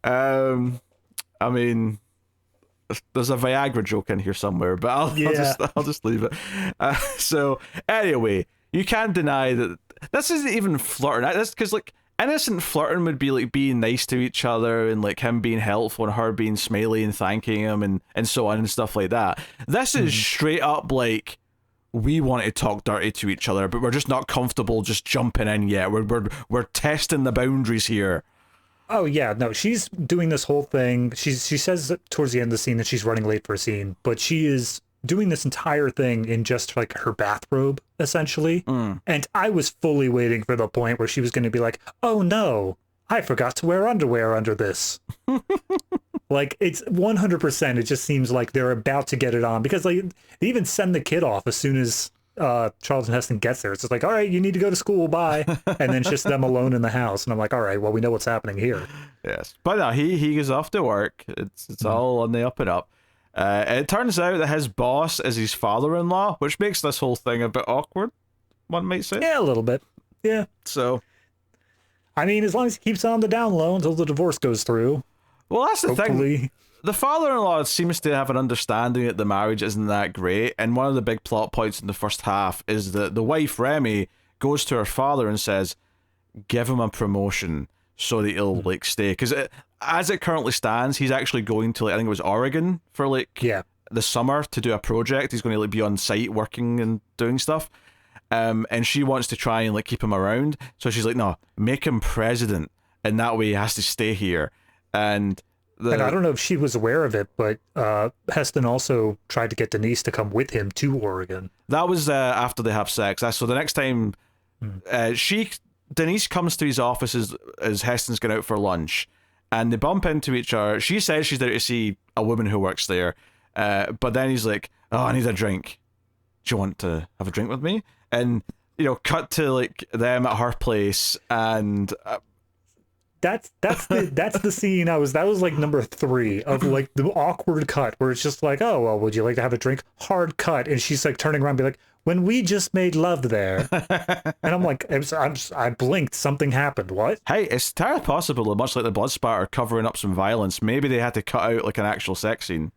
I mean, there's a Viagra joke in here somewhere, but I'll just leave it. So anyway, you can't deny that this isn't even flirting. That's because like innocent flirting would be like being nice to each other and like him being helpful and her being smiley and thanking him and so on and stuff like that. This is straight up like, we want to talk dirty to each other, but we're just not comfortable just jumping in yet. We're testing the boundaries here. Oh yeah, no, she's doing this whole thing. She says towards the end of the scene that she's running late for a scene, but she is doing this entire thing in just like her bathrobe, essentially. And I was fully waiting for the point where she was going to be like, "Oh no, I forgot to wear underwear under this." Like, it's 100%. It just seems like they're about to get it on, because like they even send the kid off as soon as Charlton Heston gets there. It's just like, "All right, you need to go to school, bye." And then it's just them alone in the house, and I'm like, all right, well, we know what's happening here. Yes, but no, he goes off to work. It's all on the up and up. It turns out that his boss is his father-in-law, which makes this whole thing a bit awkward, one might say. Yeah, a little bit. Yeah. So, I mean, as long as he keeps on the down low until the divorce goes through. Well, that's the thing. The father-in-law seems to have an understanding that the marriage isn't that great, and one of the big plot points in the first half is that the wife, Remy, goes to her father and says, "Give him a promotion so that he'll like stay." Because as it currently stands, he's actually going to, like, I think it was Oregon for like the summer to do a project. He's going to like be on site working and doing stuff. And she wants to try and like keep him around. So she's like, "No, make him president, and that way he has to stay here." And I don't know if she was aware of it, but Heston also tried to get Denise to come with him to Oregon. That was after they have sex. So the next time Denise comes to his office as Heston's going out for lunch, and they bump into each other. She says she's there to see a woman who works there, but then he's like, "Oh, I need a drink." do you want to have a drink with me? And, cut to, like, them at her place, and... That's the scene that was like number 3 of like the awkward cut where it's just like, oh, well, would you like to have a drink? Hard cut. And she's like turning around and be like, when we just made love there. And I'm like, I blinked, something happened. What? Hey, it's entirely possible that much like the blood spatter covering up some violence, maybe they had to cut out like an actual sex scene.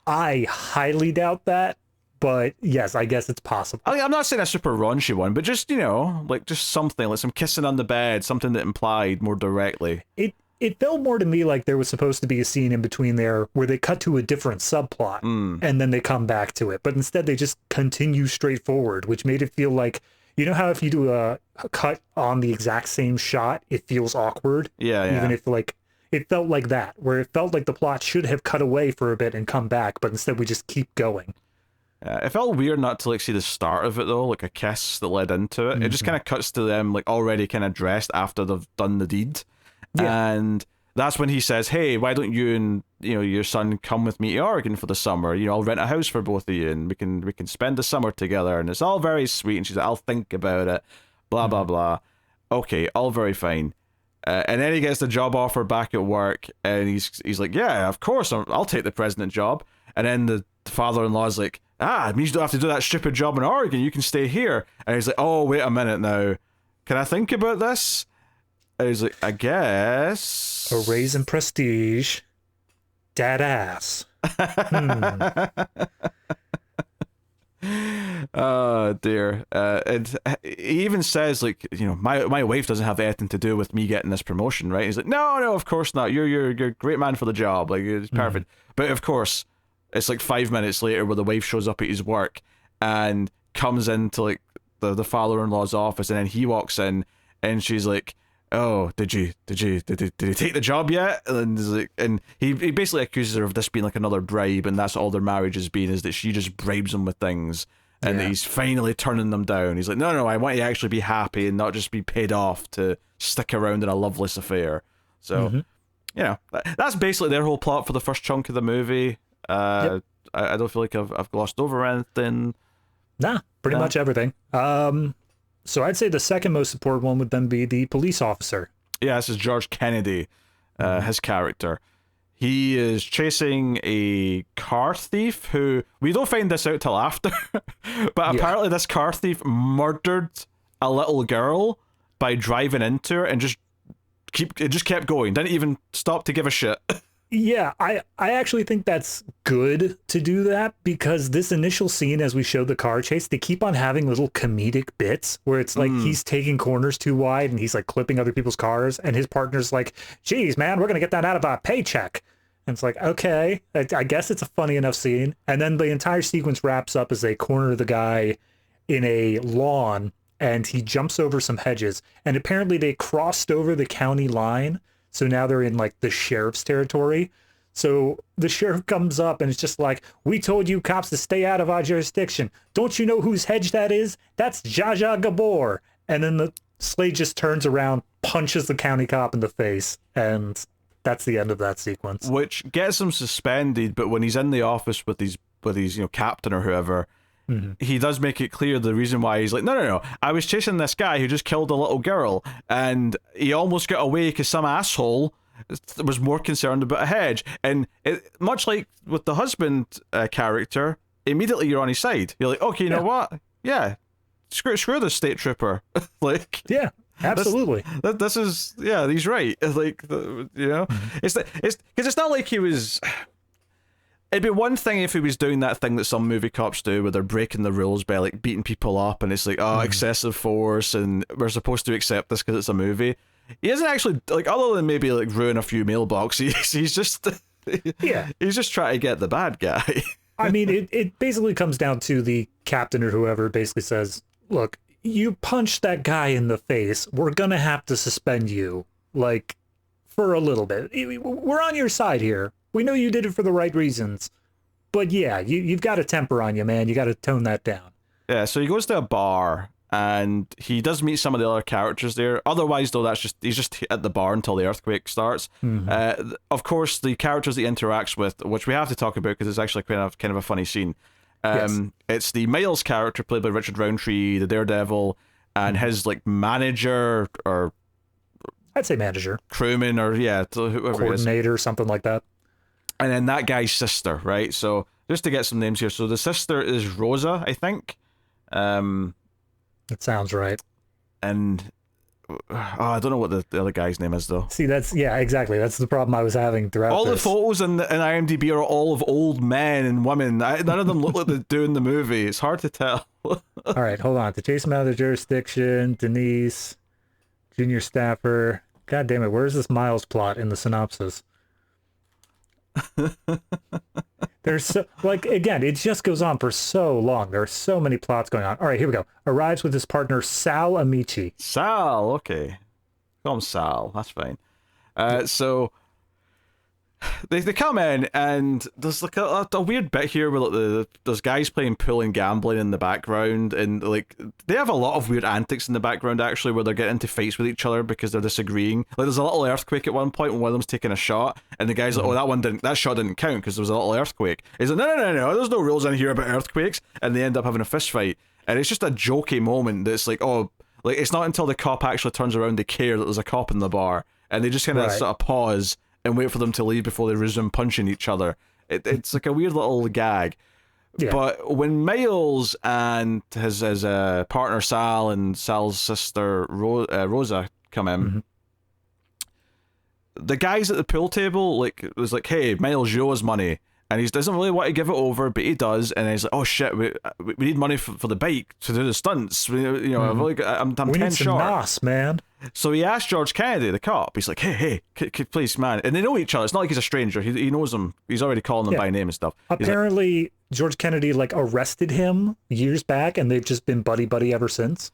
I highly doubt that, but yes, I guess it's possible. I'm not saying a super raunchy one, but just, like just something, like some kissing on the bed, something that implied more directly. It felt more to me like there was supposed to be a scene in between there where they cut to a different subplot and then they come back to it. But instead they just continue straight forward, which made it feel like, you know how if you do a cut on the exact same shot, it feels awkward? Yeah. Even if like, it felt like that, where it felt like the plot should have cut away for a bit and come back, but instead we just keep going. It felt weird not to like see the start of it though, like a kiss that led into it. It just kind of cuts to them like already kind of dressed after they've done the deed. Yeah. And that's when he says, hey, why don't you and your son come with me to Oregon for the summer? I'll rent a house for both of you and we can spend the summer together. And it's all very sweet. And she's like, I'll think about it. Blah, blah, blah. Okay, all very fine. And then he gets the job offer back at work and he's like, yeah, of course, I'll take the president job. And then the father-in-law's like, it means you don't have to do that stupid job in Oregon. You can stay here. And he's like, oh, wait a minute now. Can I think about this? And he's like, I guess. A raise in prestige. Dad ass. Oh, dear. And he even says, like, my wife doesn't have anything to do with me getting this promotion, right? He's like, no, of course not. You're a great man for the job. Like, it's perfect. But of course, it's like 5 minutes later where the wife shows up at his work and comes into like the father-in-law's office, and then he walks in and she's like, oh, did he take the job yet? And he basically accuses her of this being like another bribe, and that's all their marriage has been, is that she just bribes him with things, and that he's finally turning them down. He's like, no, I want you to actually be happy and not just be paid off to stick around in a loveless affair. So, that's basically their whole plot for the first chunk of the movie. I don't feel like I've glossed over anything. Nah, pretty much everything. So I'd say the second most important one would then be the police officer. Yeah, this is George Kennedy, his character. He is chasing a car thief who, we don't find this out till after, but apparently this car thief murdered a little girl by driving into her and just kept going. Didn't even stop to give a shit. Yeah, I actually think that's good to do that, because this initial scene, as we showed the car chase, they keep on having little comedic bits where it's like he's taking corners too wide and he's like clipping other people's cars, and his partner's like, geez, man, we're going to get that out of our paycheck. And it's like, okay, I guess it's a funny enough scene. And then the entire sequence wraps up as they corner the guy in a lawn and he jumps over some hedges. And apparently they crossed over the county line. So now they're in like the sheriff's territory. So the sheriff comes up and it's just like, we told you cops to stay out of our jurisdiction. Don't you know whose hedge that is? That's Zsa Zsa Gabor. And then the Slade just turns around, punches the county cop in the face, and that's the end of that sequence. Which gets him suspended, but when he's in the office with his captain or whoever, he does make it clear the reason why. He's like, no, I was chasing this guy who just killed a little girl, and he almost got away because some asshole was more concerned about a hedge. And much like with the husband character, immediately you're on his side. You're like, okay, you know what? Yeah, screw the state trooper. Like, yeah, absolutely. This is, he's right. Like, it's because it's not like he was. It'd be one thing if he was doing that thing that some movie cops do where they're breaking the rules by like beating people up, and it's like, excessive force, and we're supposed to accept this because it's a movie. He isn't actually, like, other than maybe like ruin a few mailboxes, he's just he's just trying to get the bad guy. I mean, it basically comes down to the captain or whoever basically says, look, you punched that guy in the face, we're gonna have to suspend you, like, for a little bit. We're on your side here. We know you did it for the right reasons. But yeah, you've got a temper on you, man. You got to tone that down. Yeah, so he goes to a bar, and he does meet some of the other characters there. Otherwise, though, he's just at the bar until the earthquake starts. Of course, the characters he interacts with, which we have to talk about because it's actually kind of a funny scene. It's the Miles character played by Richard Roundtree, the Daredevil, and his like manager or I'd say manager, crewman, or whoever coordinator, something like that. And then that guy's sister, right? So just to get some names here, so the sister is Rosa, I think. That sounds right. And I don't know what the other guy's name is though. See, exactly. That's the problem I was having throughout. All this. the photos in IMDb are all of old men and women. None of them look like they do in the movie. It's hard to tell. All right, hold on. To chase him out of the jurisdiction, Denise, junior staffer. God damn it! Where's this Miles plot in the synopsis? There's so, again, it just goes on for so long. There are so many plots going on. All right, here we go. Arrives with his partner Sal Amici. Sal, okay. Call him Sal. That's fine. So they come in, and there's like a weird bit here where like, there's guys playing pool and gambling in the background, and like they have a lot of weird antics in the background actually, where they're getting into fights with each other because they're disagreeing. Like there's a little earthquake at one point when one of them's taking a shot, and the guy's like, "Oh, that shot didn't count because there was a little earthquake." He's like, "No, there's no rules in here about earthquakes," and they end up having a fist fight, and it's just a jokey moment that's like, oh, like it's not until the cop actually turns around they care that there's a cop in the bar, and they just kind of sort of pause and wait for them to leave before they resume punching each other. It's like a weird little gag. Yeah. But when Miles and his partner Sal and Sal's sister Rosa come in, the guys at the pool table was like, "Hey, Miles, you owe us money." And he doesn't really want to give it over, but he does. And he's like, "Oh shit, we need money for the bike to do the stunts. I'm 10 need some short." NOS, man. So he asked George Kennedy, the cop. He's like, "Hey, please, man." And they know each other. It's not like he's a stranger. He knows him. He's already calling them by name and stuff. Apparently, George Kennedy arrested him years back, and they've just been buddy ever since.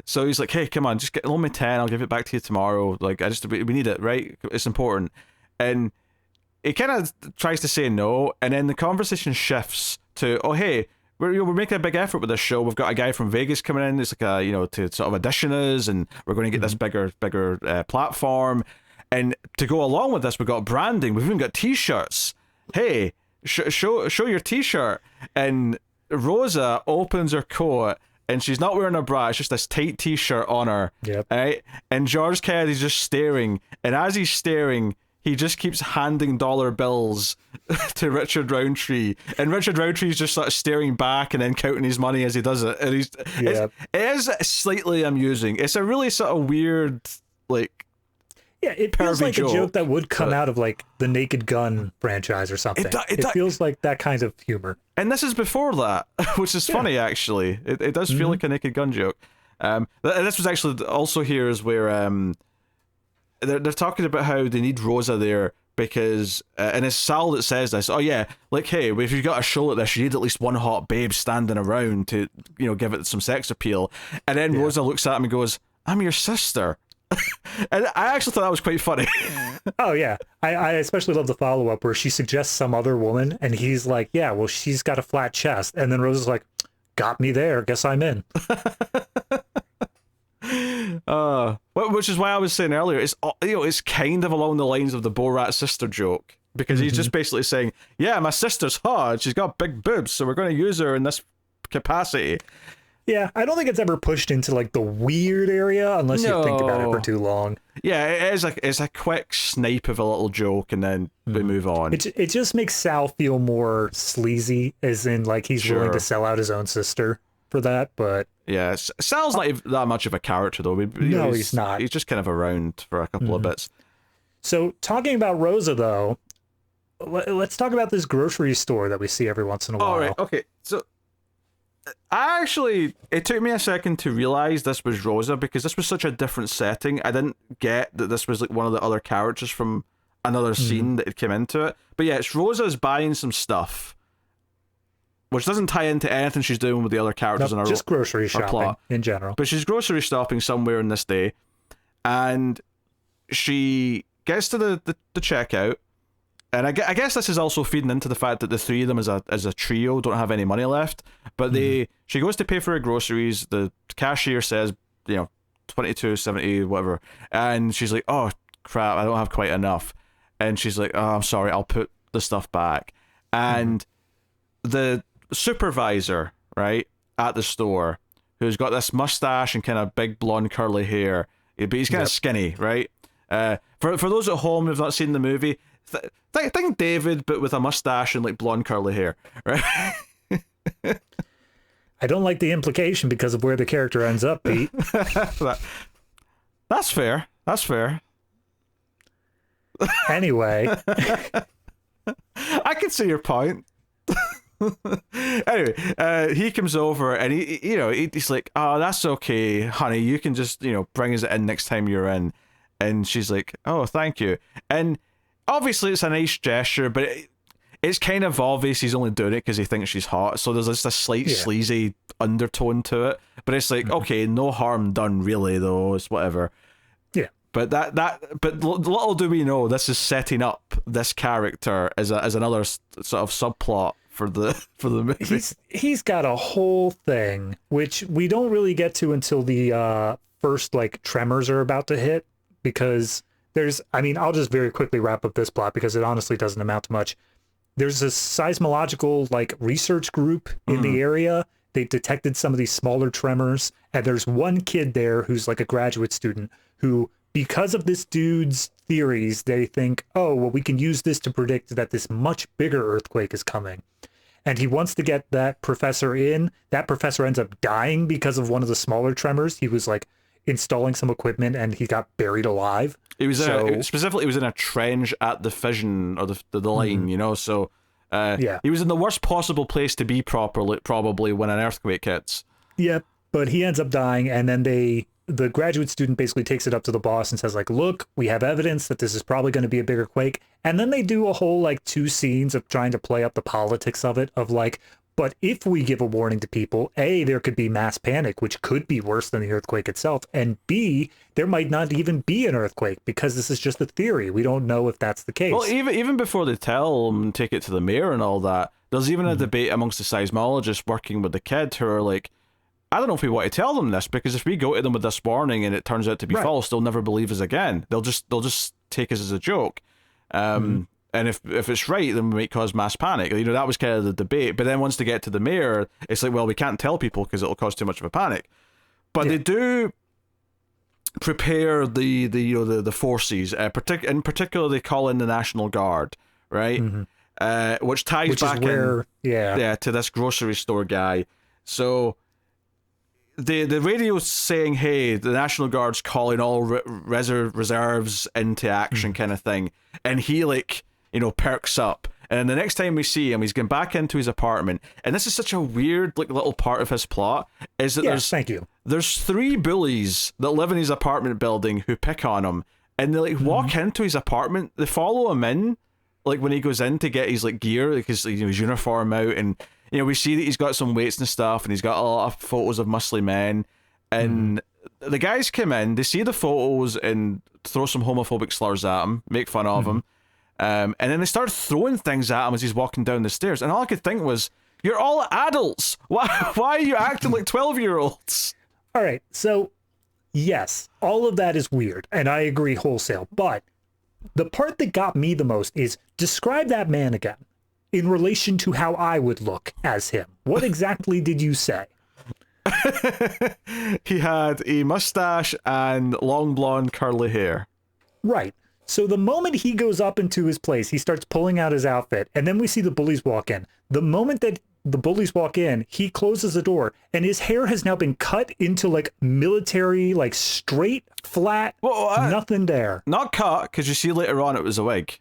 So he's like, "Hey, come on, just loan me 10. I'll give it back to you tomorrow. Like, we need it, right? It's important." And he kind of tries to say no, and then the conversation shifts to, "Oh, hey, we're making a big effort with this show. We've got a guy from Vegas coming in. It's like to sort of audition us, and we're going to get this bigger platform. And to go along with this, we've got branding. We've even got T-shirts. Hey, show your T-shirt." And Rosa opens her coat, and she's not wearing a bra. It's just this tight T-shirt on her. Yep. Right? And George Kennedy's just staring, and as he's staring, he just keeps handing dollar bills to Richard Roundtree, and Richard Roundtree's just sort of staring back and then counting his money as he does it. And it is slightly amusing. It's a really sort of weird, it feels like a joke that would come out of the Naked Gun franchise or something. It feels like that kind of humor. And this is before that, which is funny actually. It does feel like a Naked Gun joke. This was actually also here is where they're talking about how they need Rosa there because and it's Sal that says this. "Oh yeah, hey, if you've got a show like this, you need at least one hot babe standing around to give it some sex appeal." And then Rosa looks at him and goes, "I'm your sister." And I actually thought that was quite funny. Oh yeah, I especially love the follow-up where she suggests some other woman, and he's like, "Yeah, well, she's got a flat chest," and then Rosa's like, "Got me there, guess I'm in." Which is why I was saying earlier, it's kind of along the lines of the Borat sister joke, because he's just basically saying, "Yeah, my sister's hot, she's got big boobs, so we're going to use her in this capacity." Yeah, I don't think it's ever pushed into the weird area unless you think about it for too long. Yeah, it's a quick snipe of a little joke, and then we move on. It just makes Sal feel more sleazy, as in he's willing to sell out his own sister for that. But yeah, Sal's not even that much of a character though. He's not. He's just kind of around for a couple of bits. So talking about Rosa though, let's talk about this grocery store that we see every once in a while. All right, okay. So it took me a second to realize this was Rosa because this was such a different setting. I didn't get that this was one of the other characters from another scene that had come into it. But yeah, it's Rosa's buying some stuff, which doesn't tie into anything she's doing with the other characters in her just grocery shopping plot in general. But she's grocery shopping somewhere in this day, and she gets to the checkout, and I guess this is also feeding into the fact that the three of them as a trio don't have any money left. But she goes to pay for her groceries. The cashier says, $22.70, whatever, and she's like, "Oh crap, I don't have quite enough," and she's like, "Oh, I'm sorry, I'll put the stuff back," and the supervisor, right, at the store, who's got this mustache and kind of big blonde curly hair, but he's kind of skinny, right? For those at home who've not seen the movie, think David, but with a mustache and like blonde curly hair, right? I don't like the implication because of where the character ends up, Pete. That's fair. That's fair. Anyway. I can see your point. Anyway, he comes over and he's like, "Oh, that's okay, honey. You can just, bring us in next time you're in." And she's like, "Oh, thank you." And obviously it's a nice gesture, but it's kind of obvious he's only doing it because he thinks she's hot. So there's just a slight sleazy undertone to it. But it's like, okay, no harm done, really, though. It's whatever. Yeah. But but little do we know, this is setting up this character as another sort of subplot for the movie. He's got a whole thing which we don't really get to until the first like tremors are about to hit, because I'll just very quickly wrap up this plot because it honestly doesn't amount to much. There's a seismological like research group in the area. They've detected some of these smaller tremors, and there's one kid there who's like a graduate student who, because of this dude's theories, they think, oh, well, we can use this to predict that this much bigger earthquake is coming. And he wants to get that professor in. That professor ends up dying because of one of the smaller tremors. He was like installing some equipment and he got buried alive. He was specifically, he was in a trench at the fission or the line, so he was in the worst possible place to be probably when an earthquake hits. Yeah, but he ends up dying, and then the graduate student basically takes it up to the boss and says, like, look, we have evidence that this is probably going to be a bigger quake. And then they do a whole, like, 2 scenes of trying to play up the politics of it, of like, but if we give a warning to people, A, there could be mass panic, which could be worse than the earthquake itself, and B, there might not even be an earthquake because this is just a theory. We don't know if that's the case. Well, even before they tell them, take it to the mayor and all that, there's even a debate amongst the seismologists working with the kid who are like, I don't know if we want to tell them this, because if we go to them with this warning and it turns out to be false, they'll never believe us again. They'll just take us as a joke. And if it's right, then we might cause mass panic. That was kind of the debate. But then once they get to the mayor, it's like, well, we can't tell people because it'll cause too much of a panic. But they do prepare the forces. In particular, they call in the National Guard, right? Which ties back to this grocery store guy. So the radio's saying, hey, the National Guard's calling all reserves into action, kind of thing. And he perks up. And then the next time we see him, he's going back into his apartment. And this is such a weird little part of his plot, is that there's 3 bullies that live in his apartment building who pick on him. And they walk into his apartment. They follow him in, when he goes in to get his gear, his uniform out. And we see that he's got some weights and stuff, and he's got a lot of photos of muscly men. And the guys come in, they see the photos and throw some homophobic slurs at him, make fun of him. And then they start throwing things at him as he's walking down the stairs. And all I could think was, you're all adults. Why are you acting like 12-year-olds? All right, so yes, all of that is weird, and I agree wholesale. But the part that got me the most is, describe that man again in relation to how I would look as him. What exactly did you say? He had a mustache and long blonde curly hair. Right. So the moment he goes up into his place, he starts pulling out his outfit, and then we see the bullies walk in. The moment that the bullies walk in, he closes the door, and his hair has now been cut into military, straight, flat, nothing there. Not cut, because you see later on it was a wig.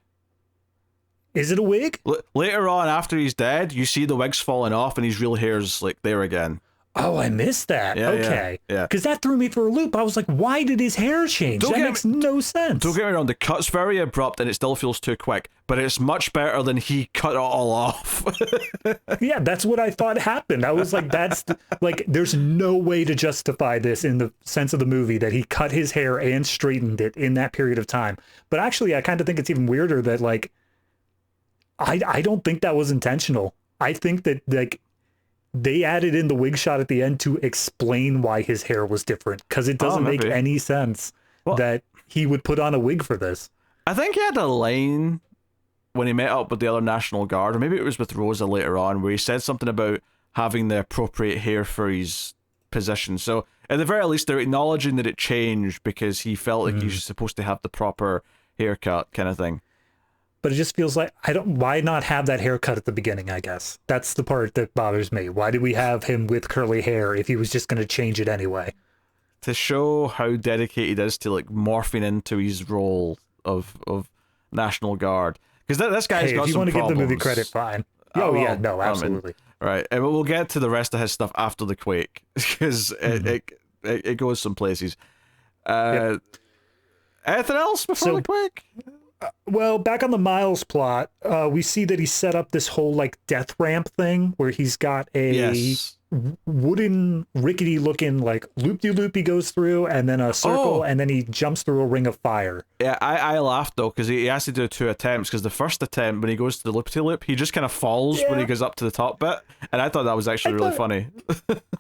Is it a wig? Later on, after he's dead, you see the wig's falling off, and his real hair's there again. Oh, I missed that. Yeah, okay. Yeah. Because that threw me for a loop. I was like, why did his hair change? That makes no sense. Don't get me wrong, the cut's very abrupt and it still feels too quick, but it's much better than he cut it all off. Yeah, that's what I thought happened. I was like, there's no way to justify this in the sense of the movie that he cut his hair and straightened it in that period of time. But actually, I kind of think it's even weirder that, I don't think that was intentional. I think that, they added in the wig shot at the end to explain why his hair was different, because it doesn't make any sense that he would put on a wig for this. I think he had a line when he met up with the other National Guard, or maybe it was with Rosa later on, where he said something about having the appropriate hair for his position. So at the very least, they're acknowledging that it changed because he felt like he was supposed to have the proper haircut kind of thing. But it just feels like, why not have that haircut at the beginning, I guess? That's the part that bothers me. Why did we have him with curly hair if he was just going to change it anyway? To show how dedicated he is to like morphing into his role of National Guard. Because this guy's got some problems. If you want to give the movie credit, fine. No, absolutely. Right, and we'll get to the rest of his stuff after the quake, because it goes some places. Anything else before the quake? Well, back on the Miles plot, we see that he set up this whole like death ramp thing where he's got a wooden rickety looking like loop-de-loop he goes through, and then a circle, and then he jumps through a ring of fire. Yeah, I laughed though, because he has to do 2 attempts, because the first attempt, when he goes to the loop-de-loop, he just kind of falls when he goes up to the top bit, and I thought that was actually really funny.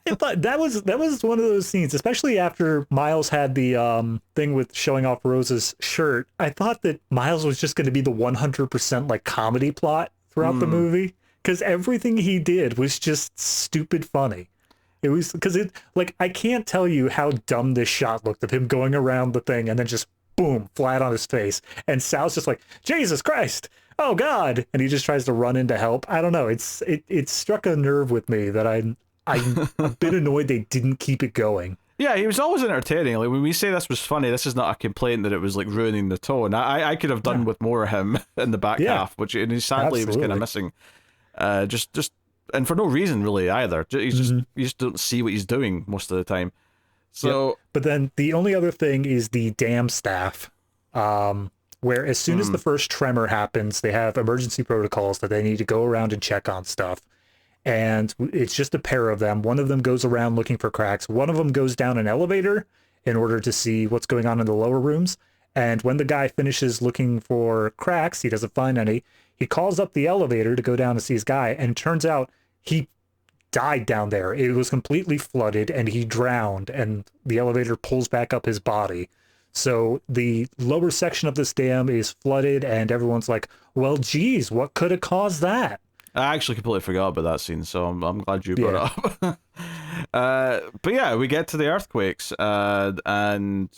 I thought that was one of those scenes, especially after Miles had the thing with showing off Rose's shirt. I thought that Miles was just going to be the 100% like comedy plot throughout the movie, because everything he did was just stupid funny. It was because it like, I can't tell you how dumb this shot looked of him going around the thing and then just boom, flat on his face, and Sal's just like, Jesus Christ, oh God, and he just tries to run in to help. I don't know, it struck a nerve with me that I'm a bit annoyed they didn't keep it going. Yeah, he was always entertaining. Like when we say this was funny, this is not a complaint that it was like ruining the tone. I could have done with more of him in the back half, which and he sadly was kind of missing. Just and for no reason really either. You just don't see what he's doing most of the time. So, but then the only other thing is the dam staff, where as soon as the first tremor happens, they have emergency protocols that they need to go around and check on stuff. And it's just a pair of them. One of them goes around looking for cracks. One of them goes down an elevator in order to see what's going on in the lower rooms. And when the guy finishes looking for cracks, he doesn't find any. He calls up the elevator to go down to see his guy, and it turns out he died down there. It was completely flooded, and he drowned, and the elevator pulls back up his body. So the lower section of this dam is flooded, and everyone's like, well, geez, what could have caused that? I actually completely forgot about that scene, so I'm glad you brought it up. But yeah, we get to the earthquakes, and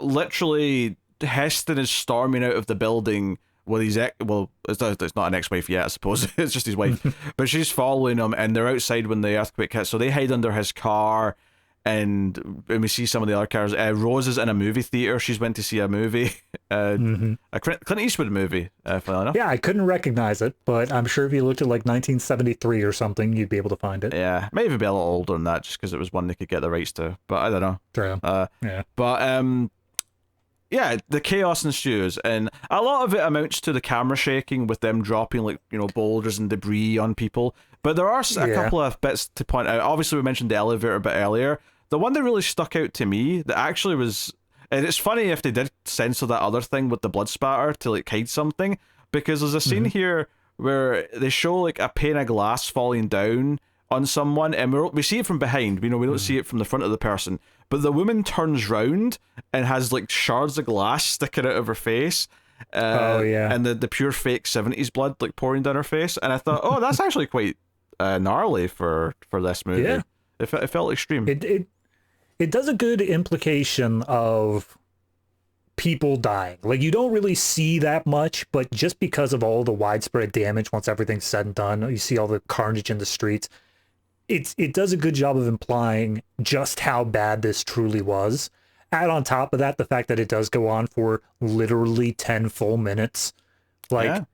literally Heston is storming out of the building with his it's not an ex-wife yet, I suppose. It's just his wife, but she's following him, and they're outside when the earthquake hits, so they hide under his car. And we see some of the other cars. Rose is in a movie theater. She's went to see a movie, a Clint Eastwood movie. Funnily enough. Yeah, I couldn't recognize it, but I'm sure if you looked at like 1973 or something, you'd be able to find it. Yeah, maybe be a little older than that, just because it was one they could get the rights to. But I don't know. True. But yeah, the chaos ensues, and a lot of it amounts to the camera shaking with them dropping like boulders and debris on people. But there are a couple of bits to point out. Obviously, we mentioned the elevator a bit earlier. The one that really stuck out to me that actually was, and it's funny if they did censor that other thing with the blood spatter to like hide something, because there's a scene here where they show like a pane of glass falling down on someone, and we see it from behind. We don't see it from the front of the person, but the woman turns round and has like shards of glass sticking out of her face. And the pure fake 70s blood like pouring down her face, and I thought, oh, that's actually quite gnarly for this movie. Yeah, it felt extreme. It does a good implication of people dying. Like, you don't really see that much, but just because of all the widespread damage, once everything's said and done, you see all the carnage in the streets. It does a good job of implying just how bad this truly was. Add on top of that the fact that it does go on for literally 10 full minutes. Like,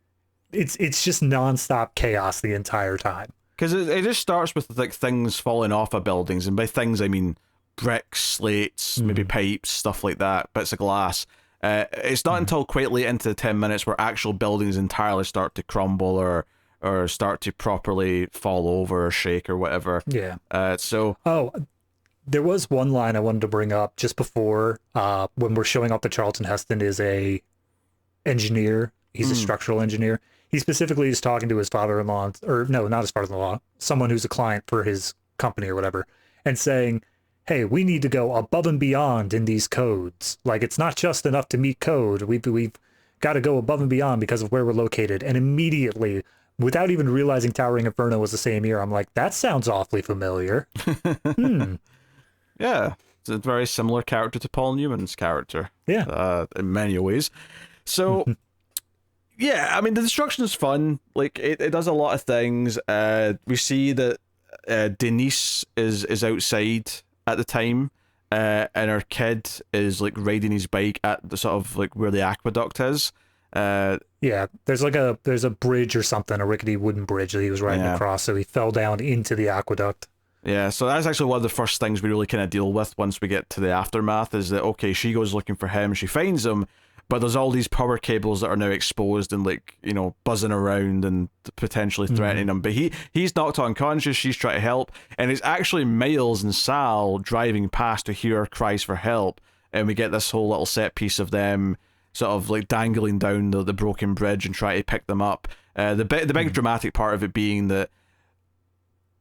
it's just nonstop chaos the entire time. Because it just starts with like things falling off of buildings, and by things I mean bricks, slates, maybe pipes, stuff like that, bits of glass. It's not until quite late into the 10 minutes where actual buildings entirely start to crumble or start to properly fall over or shake or whatever. Yeah. There was one line I wanted to bring up just before, when we're showing up that Charlton Heston is a engineer. He's a structural engineer. He specifically is talking to his father-in-law, or no, not his father-in-law, someone who's a client for his company or whatever, and saying, hey, we need to go above and beyond in these codes. Like, it's not just enough to meet code. We've got to go above and beyond because of where we're located. And immediately, without even realizing Towering Inferno was the same year, I'm like, that sounds awfully familiar. Yeah, it's a very similar character to Paul Newman's character. Yeah. In many ways. So, yeah, I mean, the destruction is fun. Like, it does a lot of things. We see that Denise is outside at the time, and her kid is, like, riding his bike at the sort of, like, where the aqueduct is. Yeah, there's a bridge or something, a rickety wooden bridge that he was riding across, so he fell down into the aqueduct. Yeah, so that's actually one of the first things we really kind of deal with once we get to the aftermath, is that, okay, she goes looking for him, she finds him, but there's all these power cables that are now exposed and, like, you know, buzzing around and potentially threatening him. But he's knocked unconscious, she's trying to help, and it's actually Miles and Sal driving past to hear her cries for help, and we get this whole little set piece of them sort of, like, dangling down the broken bridge and try to pick them up. The big dramatic part of it being that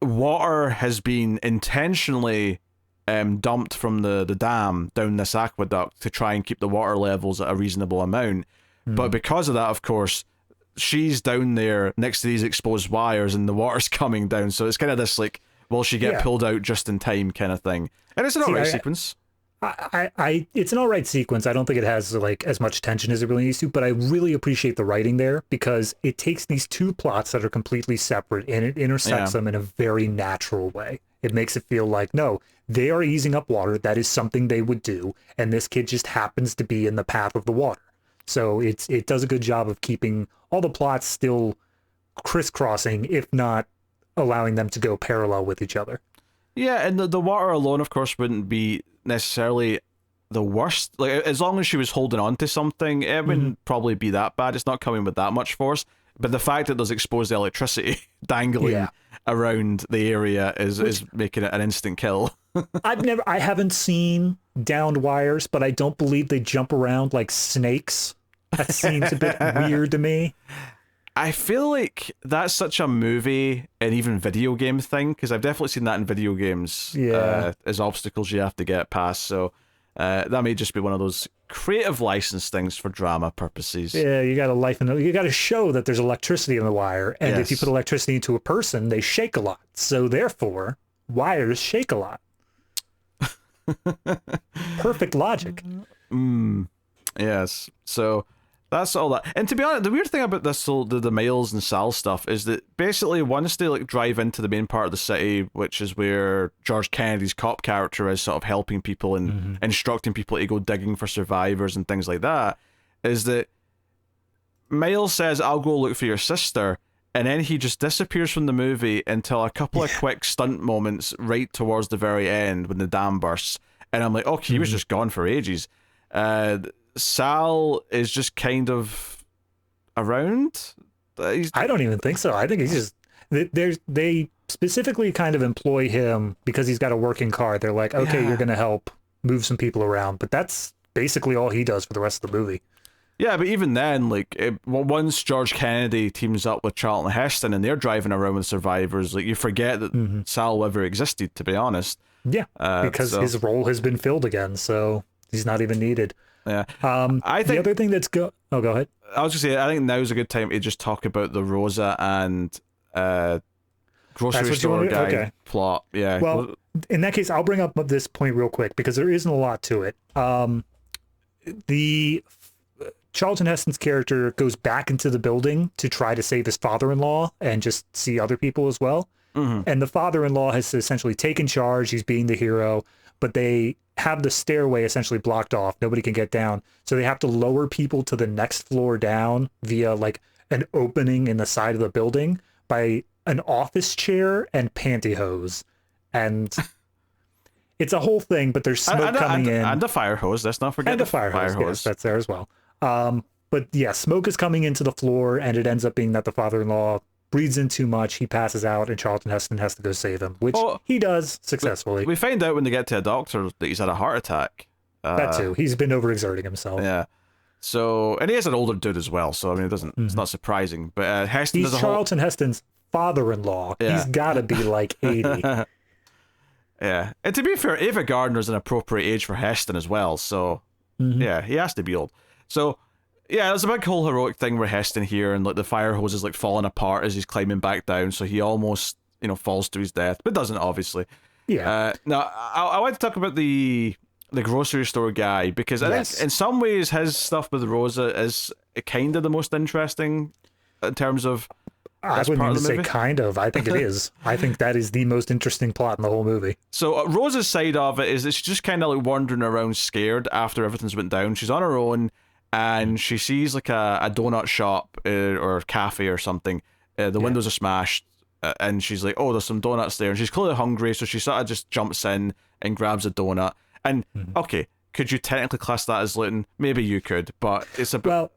water has been intentionally dumped from the dam down this aqueduct to try and keep the water levels at a reasonable amount. But because of that, of course, she's down there next to these exposed wires and the water's coming down. So it's kind of this, like, will she get pulled out just in time kind of thing. And it's an alright sequence. It's an all right sequence. I don't think it has, like, as much tension as it really needs to, but I really appreciate the writing there because it takes these two plots that are completely separate and it intersects them in a very natural way. It makes it feel like, no, they are easing up water. That is something they would do. And this kid just happens to be in the path of the water. So it does a good job of keeping all the plots still crisscrossing, if not allowing them to go parallel with each other. Yeah, and the water alone, of course, wouldn't be necessarily the worst. Like, as long as she was holding on to something, it wouldn't probably be that bad. It's not coming with that much force. But the fact that there's exposed electricity dangling around the area is making it an instant kill. I haven't seen downed wires, but I don't believe they jump around like snakes. That seems a bit weird to me. I feel like that's such a movie and even video game thing, because I've definitely seen that in video games as obstacles you have to get past. So that may just be one of those creative license things for drama purposes. Yeah, you got to show that there's electricity in the wire, and if you put electricity into a person, they shake a lot. So therefore, wires shake a lot. Perfect logic. Yes. So that's all that. And to be honest, the weird thing about this whole the Miles and Sal stuff is that basically once they, like, drive into the main part of the city, which is where George Kennedy's cop character is sort of helping people and instructing people to go digging for survivors and things like that, is that Miles says, "I'll go look for your sister," and then he just disappears from the movie until a couple of quick stunt moments right towards the very end when the dam bursts. And I'm like, okay, he was just gone for ages. Sal is just kind of around. I don't even think so. I think he's just they specifically kind of employ him because he's got a working car. They're like, okay, you're going to help move some people around, but that's basically all he does for the rest of the movie. Yeah, but even then, like, once George Kennedy teams up with Charlton Heston and they're driving around with survivors, like, you forget that Sal ever existed, to be honest. Yeah, because his role has been filled again, so he's not even needed. Yeah. I think the other thing that's go ahead. I was gonna say, I think now's a good time to just talk about the Rosa and grocery store guy plot. Yeah. Well, in that case, I'll bring up this point real quick because there isn't a lot to it. The Charlton Heston's character goes back into the building to try to save his father-in-law and just see other people as well. And the father-in-law has essentially taken charge. He's being the hero, but they have the stairway essentially blocked off. Nobody can get down. So they have to lower people to the next floor down via, like, an opening in the side of the building by an office chair and pantyhose. And it's a whole thing, but there's smoke coming in. And the fire hose. Let's not forget and the fire hose. Yes, that's there as well. But yeah, smoke is coming into the floor, and it ends up being that the father-in-law breathes in too much, he passes out, and Charlton Heston has to go save him, which he does successfully. We find out when they get to a doctor that he's had a heart attack. That too. He's been overexerting himself. Yeah. So, and he is an older dude as well, so I mean, it doesn't. It's not surprising. But Heston he's Charlton Heston's father-in-law. Yeah. He's got to be like 80. Yeah. And to be fair, Ava Gardner's an appropriate age for Heston as well, so yeah, he has to be old. So Yeah, there's a big whole heroic thing where Heston here, and like the fire hose is like falling apart as he's climbing back down, so he almost falls to his death, but doesn't obviously. Yeah. Now I want to talk about the grocery store guy, because I think in some ways his stuff with Rosa is kind of the most interesting in terms of. I wouldn't even say kind of. I think it is. I think that is the most interesting plot in the whole movie. So Rosa's side of it is that she's just kind of like wandering around scared after everything's went down. She's on her own, and she sees like a donut shop or cafe or something. The windows are smashed, and she's like, oh, there's some donuts there. And she's clearly hungry, so she sort of just jumps in and grabs a donut. And, okay, could you technically class that as looting? Maybe you could, but it's a bit... Well,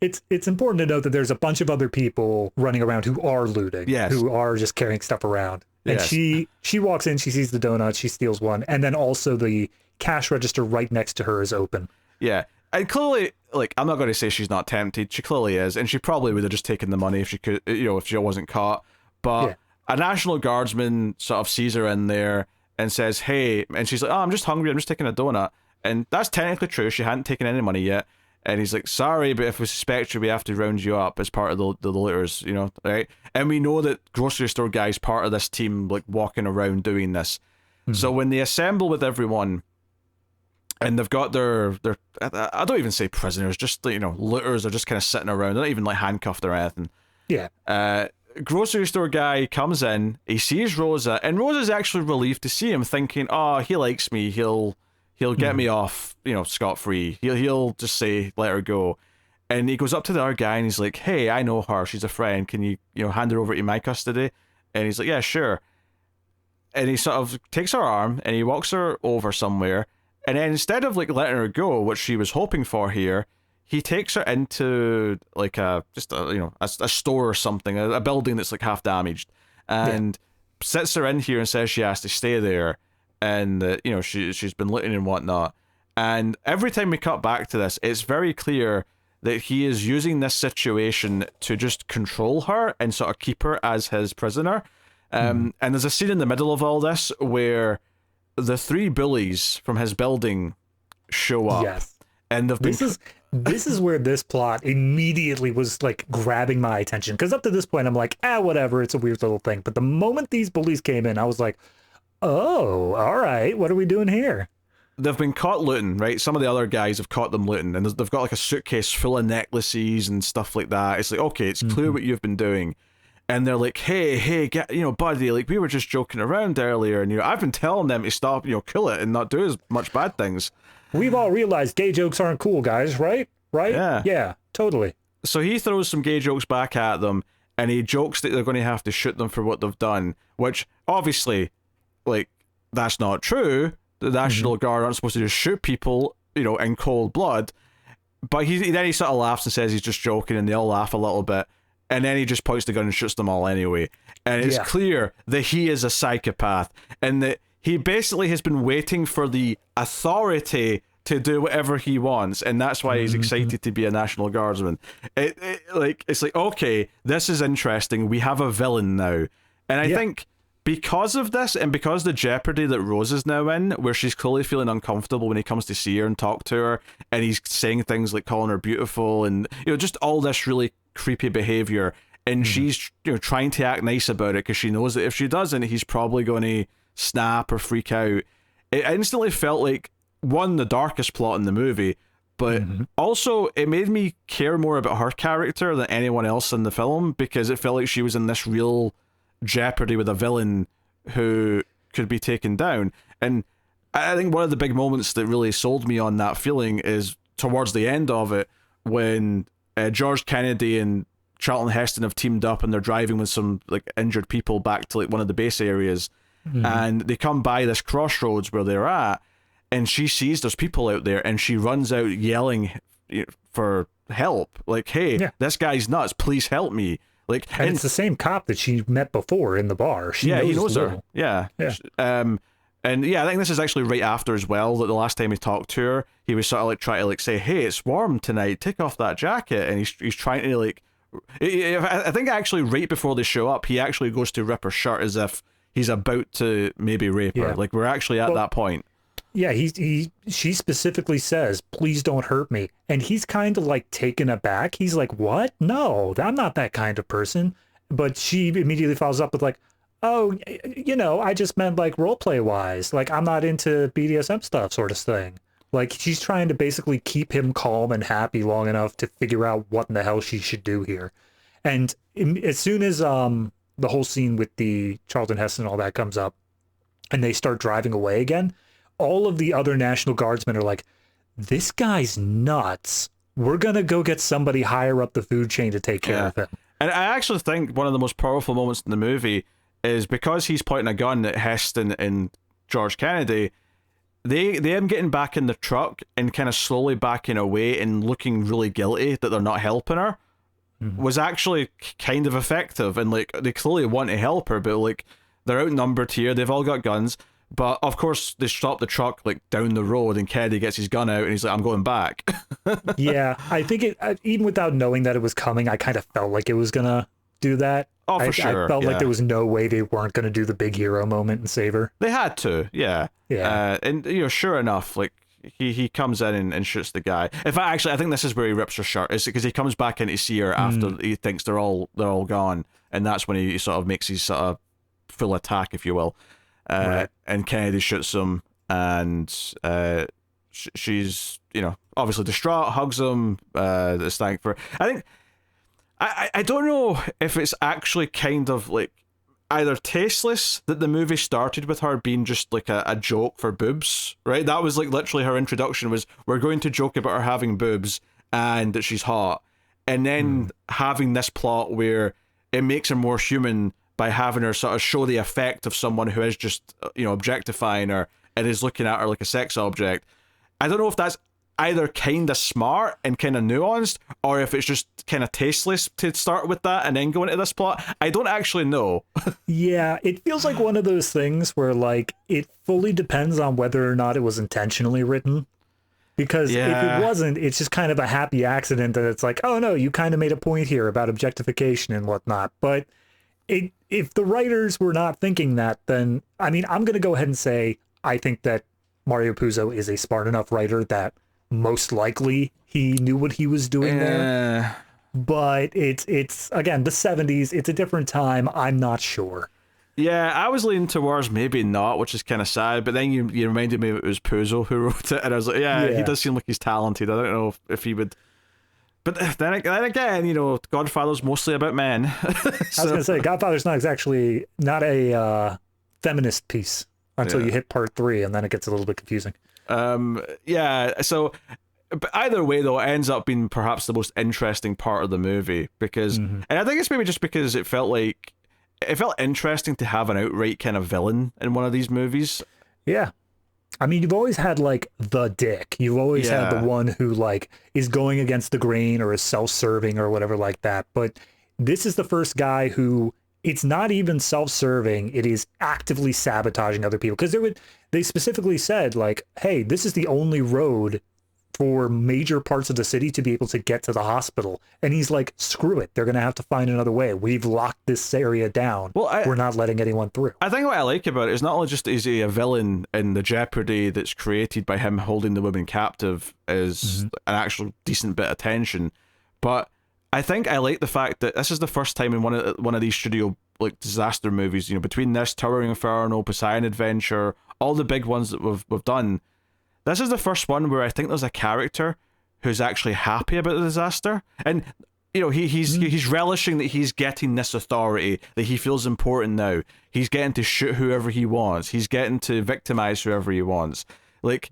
it's important to note that there's a bunch of other people running around who are looting, who are just carrying stuff around. And she walks in, she sees the donut, she steals one, and then also the cash register right next to her is open. Yeah, and clearly, like, I'm not going to say she's not tempted. She clearly is, and she probably would have just taken the money if she could, if she wasn't caught. But a National Guardsman sort of sees her in there and says, hey, and she's like, oh, I'm just hungry, I'm just taking a donut. And that's technically true, she hadn't taken any money yet. And he's like, sorry, but if we suspect you, we have to round you up as part of the looters, right? And we know that grocery store guy's part of this team, like, walking around doing this. So when they assemble with everyone, and they've got their I don't even say prisoners, just, looters are just kind of sitting around. They're not even, like, handcuffed or anything. Yeah. Grocery store guy comes in, he sees Rosa, and Rosa's actually relieved to see him, thinking, oh, he likes me, he'll get me off, scot-free. He'll just say, let her go. And he goes up to the other guy and he's like, hey, I know her, she's a friend, can you, hand her over to my custody? And he's like, yeah, sure. And he sort of takes her arm and he walks her over somewhere, and then instead of, like, letting her go, which she was hoping for here, he takes her into, like, a store or something, a building that's, like, half damaged, and sits her in here and says she has to stay there. And she's been looting and whatnot. And every time we cut back to this, it's very clear that he is using this situation to just control her and sort of keep her as his prisoner. And there's a scene in the middle of all this where the three bullies from his building show up. Yes. And they've been... This is where this plot immediately was, like, grabbing my attention. Because up to this point, I'm like, whatever, it's a weird little thing. But the moment these bullies came in, I was like, oh, all right, what are we doing here? They've been caught looting, right? Some of the other guys have caught them looting, and they've got, like, a suitcase full of necklaces and stuff like that. It's like, okay, it's clear what you've been doing. And they're like, hey, get, buddy, like, we were just joking around earlier, and, I've been telling them to stop, kill it and not do as much bad things. We've all realized gay jokes aren't cool, guys, right? Right? Yeah, totally. So he throws some gay jokes back at them, and he jokes that they're going to have to shoot them for what they've done, which, obviously, like, that's not true. The National Guard aren't supposed to just shoot people, in cold blood. But then he sort of laughs and says he's just joking, and they all laugh a little bit. And then he just points the gun and shoots them all anyway. And it's clear that he is a psychopath, and that he basically has been waiting for the authority to do whatever he wants, and that's why he's excited to be a National Guardsman. It's like, okay, this is interesting. We have a villain now. And I think because of this, and because the jeopardy that Rose is now in, where she's clearly feeling uncomfortable when he comes to see her and talk to her, and he's saying things like calling her beautiful, and just all this really creepy behavior, and she's trying to act nice about it because she knows that if she doesn't, he's probably going to snap or freak out. It instantly felt like, one, the darkest plot in the movie, but also it made me care more about her character than anyone else in the film, because it felt like she was in this real jeopardy with a villain who could be taken down. And I think one of the big moments that really sold me on that feeling is towards the end of it, when George Kennedy and Charlton Heston have teamed up and they're driving with some, like, injured people back to, like, one of the base areas, and they come by this crossroads where they're at, and she sees there's people out there, and she runs out yelling for help, like, hey, this guy's nuts, please help me. Like, and it's the same cop that she met before in the bar. He knows her. Yeah. And I think this is actually right after as well, that the last time he talked to her, he was sort of like trying to, like, say, hey, it's warm tonight, take off that jacket, and he's trying to, like, I think actually right before they show up, he actually goes to rip her shirt as if he's about to maybe rape her. Like, we're actually at that point. Yeah, she specifically says, "Please don't hurt me," and he's kind of like taken aback. He's like, "What? No, I'm not that kind of person." But she immediately follows up with like, "Oh, I just meant like role play wise. Like I'm not into BDSM stuff, sort of thing." Like she's trying to basically keep him calm and happy long enough to figure out what in the hell she should do here. And as soon as the whole scene with the Charlton Heston and all that comes up, and they start driving away again, all of the other National Guardsmen are like, this guy's nuts. We're going to go get somebody higher up the food chain to take care of him. And I actually think one of the most powerful moments in the movie is because he's pointing a gun at Heston and George Kennedy, them getting back in the truck and kind of slowly backing away and looking really guilty that they're not helping her was actually kind of effective. And like, they clearly want to help her, but like, they're outnumbered here. They've all got guns. But of course, they stop the truck like down the road, and Kennedy gets his gun out, and he's like, "I'm going back." Yeah, I think even without knowing that it was coming, I kind of felt like it was gonna do that. Oh, for sure. I felt like there was no way they weren't gonna do the big hero moment and save her. They had to, yeah. And sure enough, like he comes in and shoots the guy. In fact, actually, I think this is where he rips her shirt. Is because he comes back in to see her after he thinks they're all gone, and that's when he sort of makes his sort of full attack, if you will. Right. And Kennedy shoots him, and she's obviously distraught, hugs him, is thankful. I think I don't know if it's actually kind of like either tasteless that the movie started with her being just like a joke for boobs, right? That was like literally her introduction was, we're going to joke about her having boobs and that she's hot, and then having this plot where it makes her more human by having her sort of show the effect of someone who is just, objectifying her and is looking at her like a sex object. I don't know if that's either kind of smart and kind of nuanced, or if it's just kind of tasteless to start with that and then go into this plot. I don't actually know. Yeah, it feels like one of those things where, like, it fully depends on whether or not it was intentionally written. Because if it wasn't, it's just kind of a happy accident that it's like, oh no, you kind of made a point here about objectification and whatnot. But if the writers were not thinking that, then, I mean, I'm going to go ahead and say I think that Mario Puzo is a smart enough writer that most likely he knew what he was doing there. But it's again, the 70s, it's a different time. I'm not sure. Yeah, I was leaning towards maybe not, which is kind of sad. But then you reminded me it was Puzo who wrote it, and I was like, yeah, he does seem like he's talented. I don't know if he would... But then again, Godfather's mostly about men. So. I was going to say, Godfather's actually not a feminist piece until you hit part 3, and then it gets a little bit confusing. So, but either way, though, it ends up being perhaps the most interesting part of the movie because, and I think it's maybe just because it felt interesting to have an outright kind of villain in one of these movies. Yeah. I mean, you've always had, like, the dick. You've always had the one who, like, is going against the grain or is self-serving or whatever like that. But this is the first guy who, it's not even self-serving. It is actively sabotaging other people. Because they specifically said, like, hey, this is the only road for major parts of the city to be able to get to the hospital. And he's like, screw it. They're going to have to find another way. We've locked this area down. Well, we're not letting anyone through. I think what I like about it is not only just is he a villain in the jeopardy that's created by him holding the woman captive is an actual decent bit of tension, but I think I like the fact that this is the first time in one of these studio like disaster movies, between this, Towering Inferno, Poseidon Adventure, all the big ones that we've done, this is the first one where I think there's a character who's actually happy about the disaster. And, he's relishing that he's getting this authority, that he feels important now. He's getting to shoot whoever he wants. He's getting to victimize whoever he wants. Like,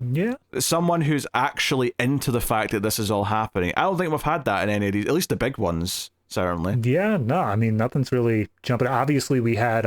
someone who's actually into the fact that this is all happening. I don't think we've had that in any of these, at least the big ones, certainly. Yeah, no, I mean, nothing's really jumping. Obviously, we had...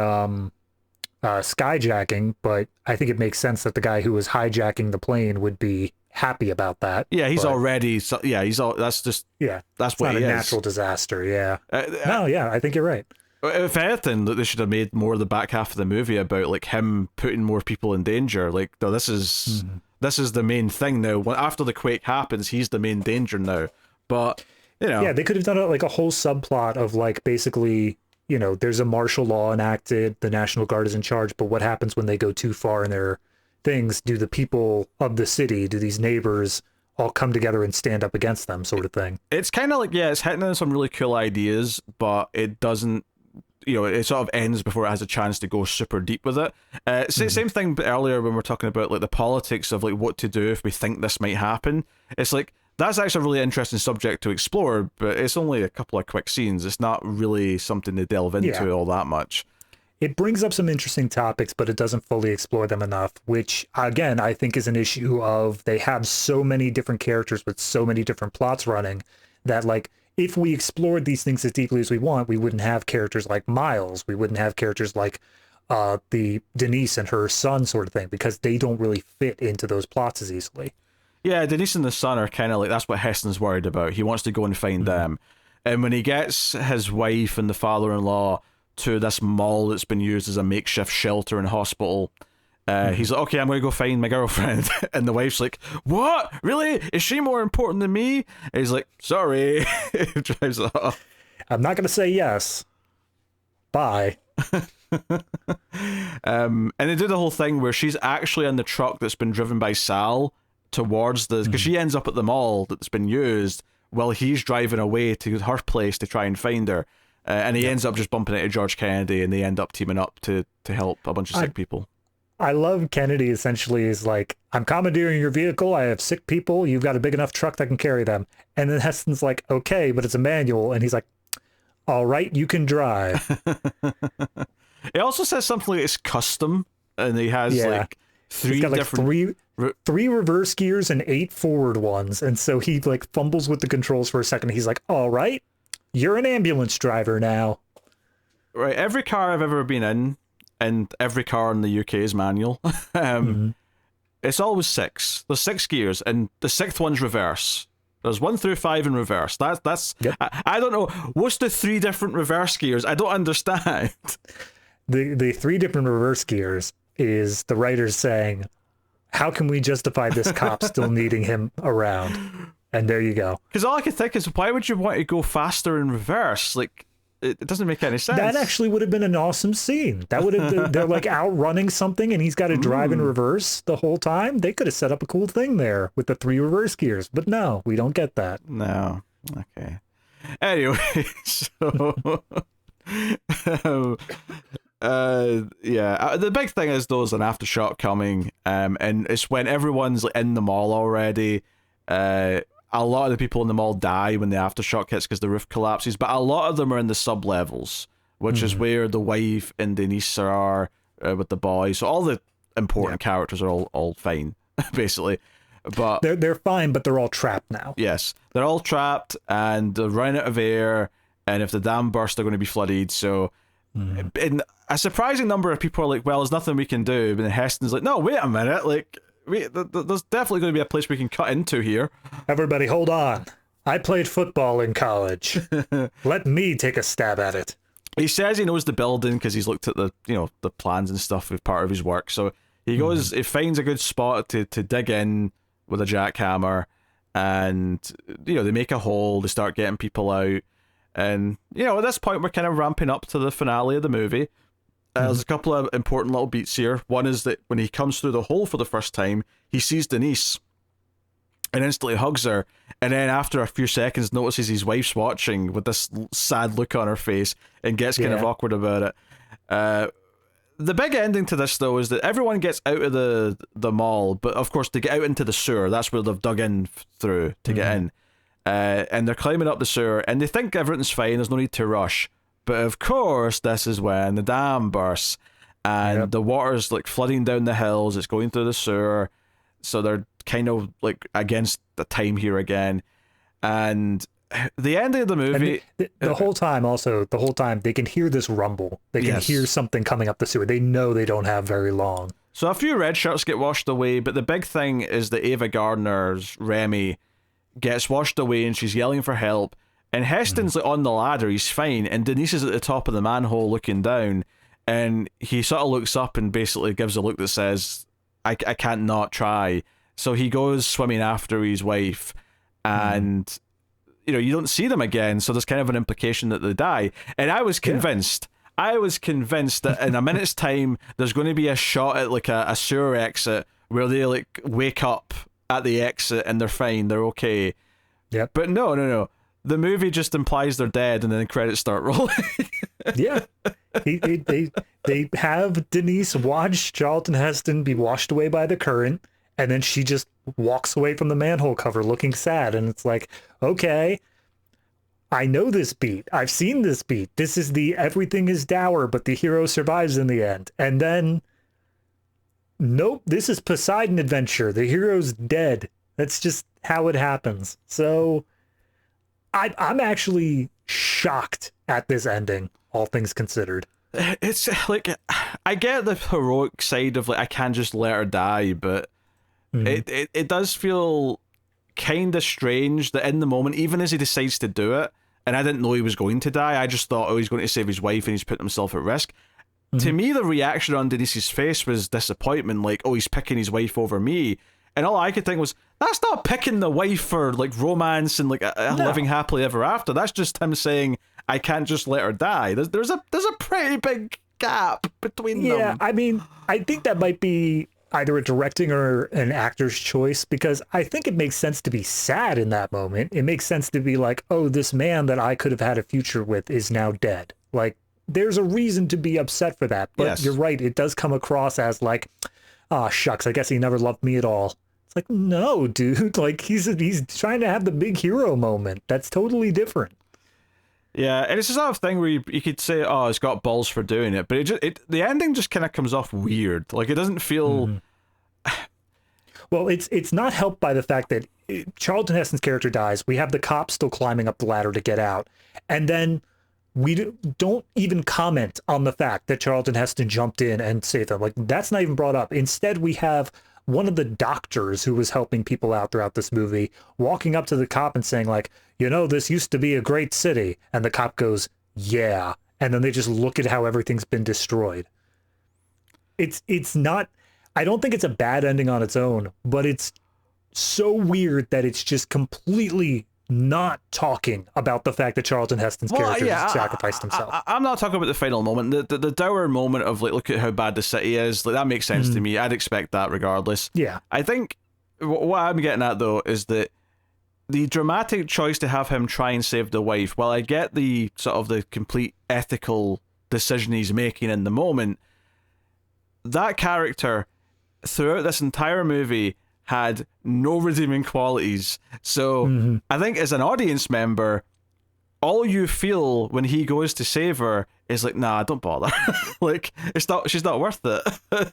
skyjacking, but I think it makes sense that the guy who was hijacking the plane would be happy about that. Yeah, he's already. That's just. Yeah, that's what not he a is. Natural disaster. Yeah. I think you're right. If anything, they should have made more of the back half of the movie about like him putting more people in danger. Like, no, this is the main thing now. After the quake happens, he's the main danger now. But yeah, they could have done like a whole subplot of like basically. There's a martial law enacted, the National Guard is in charge, but what happens when they go too far and they're things do the people of the city, do these neighbors all come together and stand up against them, sort of thing. It's kind of like, yeah, it's hitting on some really cool ideas, but it doesn't, it sort of ends before it has a chance to go super deep with it. Same thing earlier when we're talking about like the politics of like what to do if we think this might happen. It's like, that's actually a really interesting subject to explore, but it's only a couple of quick scenes. It's not really something to delve into all that much. It brings up some interesting topics, but it doesn't fully explore them enough, which, again, I think is an issue of they have so many different characters with so many different plots running that, like, if we explored these things as deeply as we want, we wouldn't have characters like Miles. We wouldn't have characters like the Denise and her son sort of thing, because they don't really fit into those plots as easily. Yeah, Denise and the son are kind of like, that's what Heston's worried about. He wants to go and find them. And when he gets his wife and the father-in-law to this mall that's been used as a makeshift shelter and hospital, he's like, okay, I'm going to go find my girlfriend. And the wife's like, what? Really? Is she more important than me? And he's like, sorry. Drives off. I'm not going to say yes. Bye. And they do the whole thing where she's actually in the truck that's been driven by Sal towards the, because she ends up at the mall that's been used while he's driving away to her place to try and find her. And he ends up just bumping into George Kennedy, and they end up teaming up to help a bunch of sick people. I love Kennedy essentially is like, I'm commandeering your vehicle. I have sick people. You've got a big enough truck that can carry them. And then Heston's like, okay, but it's a manual. And he's like, all right, you can drive. It also says something like it's custom, and he has like three different... three reverse gears and 8 forward ones. And so he like fumbles with the controls for a second. He's like, all right, you're an ambulance driver now. Right, every car I've ever been in, and every car in the UK is manual. It's always 6. There's 6 gears, and the 6th one's reverse. There's 1 through 5 in reverse. That's. Yep. I don't know. What's the 3 different reverse gears? I don't understand. The 3 different reverse gears is the writers saying, how can we justify this cop still needing him around? And there you go. Because all I can think is, why would you want to go faster in reverse? Like, it doesn't make any sense. That actually would have been an awesome scene. That would have, they're like outrunning something and he's got to drive in reverse the whole time. They could have set up a cool thing there with the 3 reverse gears, but no, we don't get that. No. Okay. Anyway, so the big thing is there's an aftershock coming, and it's when everyone's in the mall already. A lot of the people in the mall die when the aftershock hits because the roof collapses, but a lot of them are in the sub-levels, which is where the wife and Denise are with the boys. So all the important characters are all fine, basically. But they're fine, but they're all trapped now. Yes, they're all trapped, and they're running out of air, and if the dam bursts, they're going to be flooded. So and a surprising number of people are like, well, there's nothing we can do. But then Heston's like, no, wait a minute, like... there's definitely going to be a place we can cut into here. Everybody, hold on. I played football in college. Let me take a stab at it. He says he knows the building because he's looked at the the plans and stuff as part of his work. So he goes, he finds a good spot to dig in with a jackhammer, and they make a hole. They start getting people out, and at this point we're kind of ramping up to the finale of the movie. There's a couple of important little beats here. One is that when he comes through the hole for the first time, he sees Denise and instantly hugs her, and then after a few seconds notices his wife's watching with this sad look on her face and gets kind of awkward about it. The big ending to this, though, is that everyone gets out of the mall, but of course they get out into the sewer. That's where they've dug in through to get in. And they're climbing up the sewer, and they think everything's fine, there's no need to rush. But of course, this is when the dam bursts, and the water's like flooding down the hills. It's going through the sewer, so they're kind of like against the time here again. And the ending of the movie, the whole time they can hear this rumble. They can hear something coming up the sewer. They know they don't have very long. So a few red shirts get washed away, but the big thing is that Ava Gardner's Remy gets washed away, and she's yelling for help. And Heston's like on the ladder, he's fine, and Denise is at the top of the manhole looking down, and he sort of looks up and basically gives a look that says, I can't not try. So he goes swimming after his wife, and you don't see them again, so there's kind of an implication that they die. And I was convinced that in a minute's time there's going to be a shot at like a sewer exit where they like wake up at the exit and they're fine, they're okay. Yep. But no. The movie just implies they're dead, and then the credits start rolling. Yeah. They have Denise watch Charlton Heston be washed away by the current, and then she just walks away from the manhole cover looking sad, and it's like, okay, I know this beat. I've seen this beat. This is the everything is dour, but the hero survives in the end. And then, nope, this is Poseidon adventure. The hero's dead. That's just how it happens. So I'm actually shocked at this ending, all things considered. It's like, I get the heroic side of like, I can't just let her die, but it does feel kind of strange that in the moment, even as he decides to do it, and I didn't know he was going to die, I just thought, oh, he's going to save his wife and he's putting himself at risk. To me, the reaction on Denise's face was disappointment, like, oh, he's picking his wife over me. And all I could think was, that's not picking the wife for like romance and like a living happily ever after. That's just him saying, I can't just let her die. There's a pretty big gap between them. Yeah, I mean, I think that might be either a directing or an actor's choice, because I think it makes sense to be sad in that moment. It makes sense to be like, oh, this man that I could have had a future with is now dead. Like, there's a reason to be upset for that. But Yes. You're right, it does come across as like, ah, shucks, I guess he never loved me at all. It's like, no, dude, like he's trying to have the big hero moment. That's totally different. Yeah, and it's the sort of thing where you could say, oh, it's got balls for doing it, but the ending just kind of comes off weird. Like, it doesn't feel... Well, it's not helped by the fact that Charlton Heston's character dies. We have the cops still climbing up the ladder to get out. And then we don't even comment on the fact that Charlton Heston jumped in and saved them. Like, that's not even brought up. Instead, we have one of the doctors who was helping people out throughout this movie walking up to the cop and saying, like, you know, this used to be a great city. And the cop goes, yeah. And then they just look at how everything's been destroyed. It's not... I don't think it's a bad ending on its own, but it's so weird that it's just completely not talking about the fact that Charlton Heston's character sacrificed himself. I'm not talking about the final moment. The dour moment of, like, look at how bad the city is. Like, that makes sense to me. I'd expect that regardless. Yeah. I think what I'm getting at, though, is that the dramatic choice to have him try and save the wife, while I get the sort of the complete ethical decision he's making in the moment, that character throughout this entire movie had no redeeming qualities. So I think as an audience member, all you feel when he goes to save her is like, nah, don't bother. Like, she's not worth it.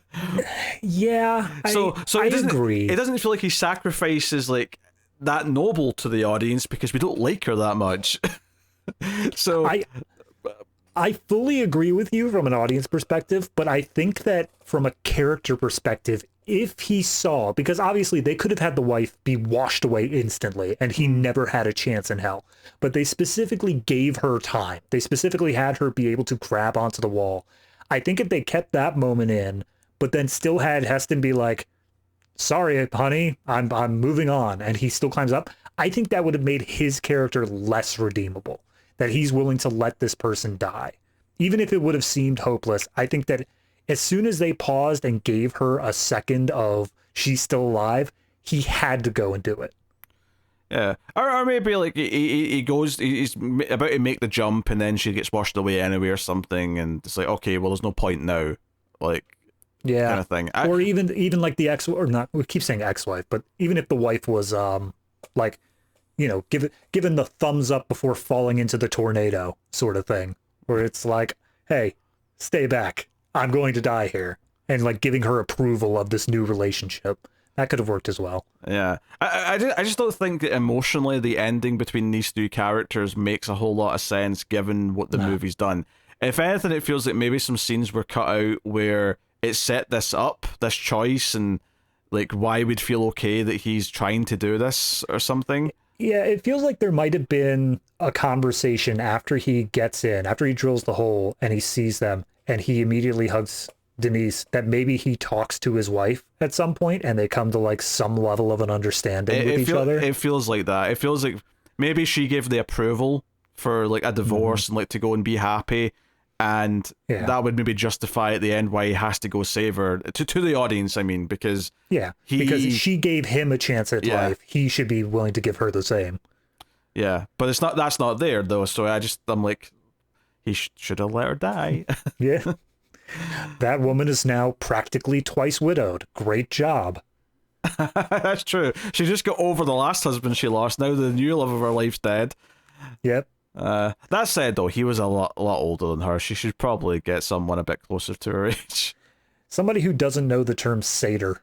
Yeah, so I it doesn't agree. It doesn't feel like his sacrifice is like that noble to the audience because we don't like her that much. So I fully agree with you from an audience perspective, but I think that from a character perspective, if he saw, because obviously they could have had the wife be washed away instantly and he never had a chance in hell, but they specifically gave her time. They specifically had her be able to grab onto the wall. I think if they kept that moment in, but then still had Heston be like, sorry, honey, I'm moving on, and he still climbs up, I think that would have made his character less redeemable. That he's willing to let this person die. Even if it would have seemed hopeless, I think that as soon as they paused and gave her a second of she's still alive, he had to go and do it. Yeah. Or maybe like he goes, he's about to make the jump and then she gets washed away anyway or something, and it's like, okay, well, there's no point now. Like, yeah, kind of thing. Or even like the ex, or not, we keep saying ex-wife, but even if the wife was like, you know, given the thumbs up before falling into the tornado sort of thing, where it's like, hey, stay back, I'm going to die here, and like giving her approval of this new relationship. That could have worked as well. Yeah. I just don't think that emotionally the ending between these two characters makes a whole lot of sense given what the movie's done. If anything, it feels like maybe some scenes were cut out where it set this up, this choice, and like why we'd feel okay that he's trying to do this or something. Yeah, it feels like there might have been a conversation after he gets in, after he drills the hole and he sees them, and he immediately hugs Denise, that maybe he talks to his wife at some point and they come to like some level of an understanding with each other. It feels like that. It feels like maybe she gave the approval for like a divorce and like to go and be happy, And that would maybe justify at the end why he has to go save her to the audience. I mean, because because she gave him a chance at life, he should be willing to give her the same. Yeah, but it's not. That's not there though. So I'm like, he should have let her die. Yeah, that woman is now practically twice widowed. Great job. That's true. She just got over the last husband she lost. Now the new love of her life's dead. Yep. That said, though, he was a lot older than her. She should probably get someone a bit closer to her age. Somebody who doesn't know the term satyr.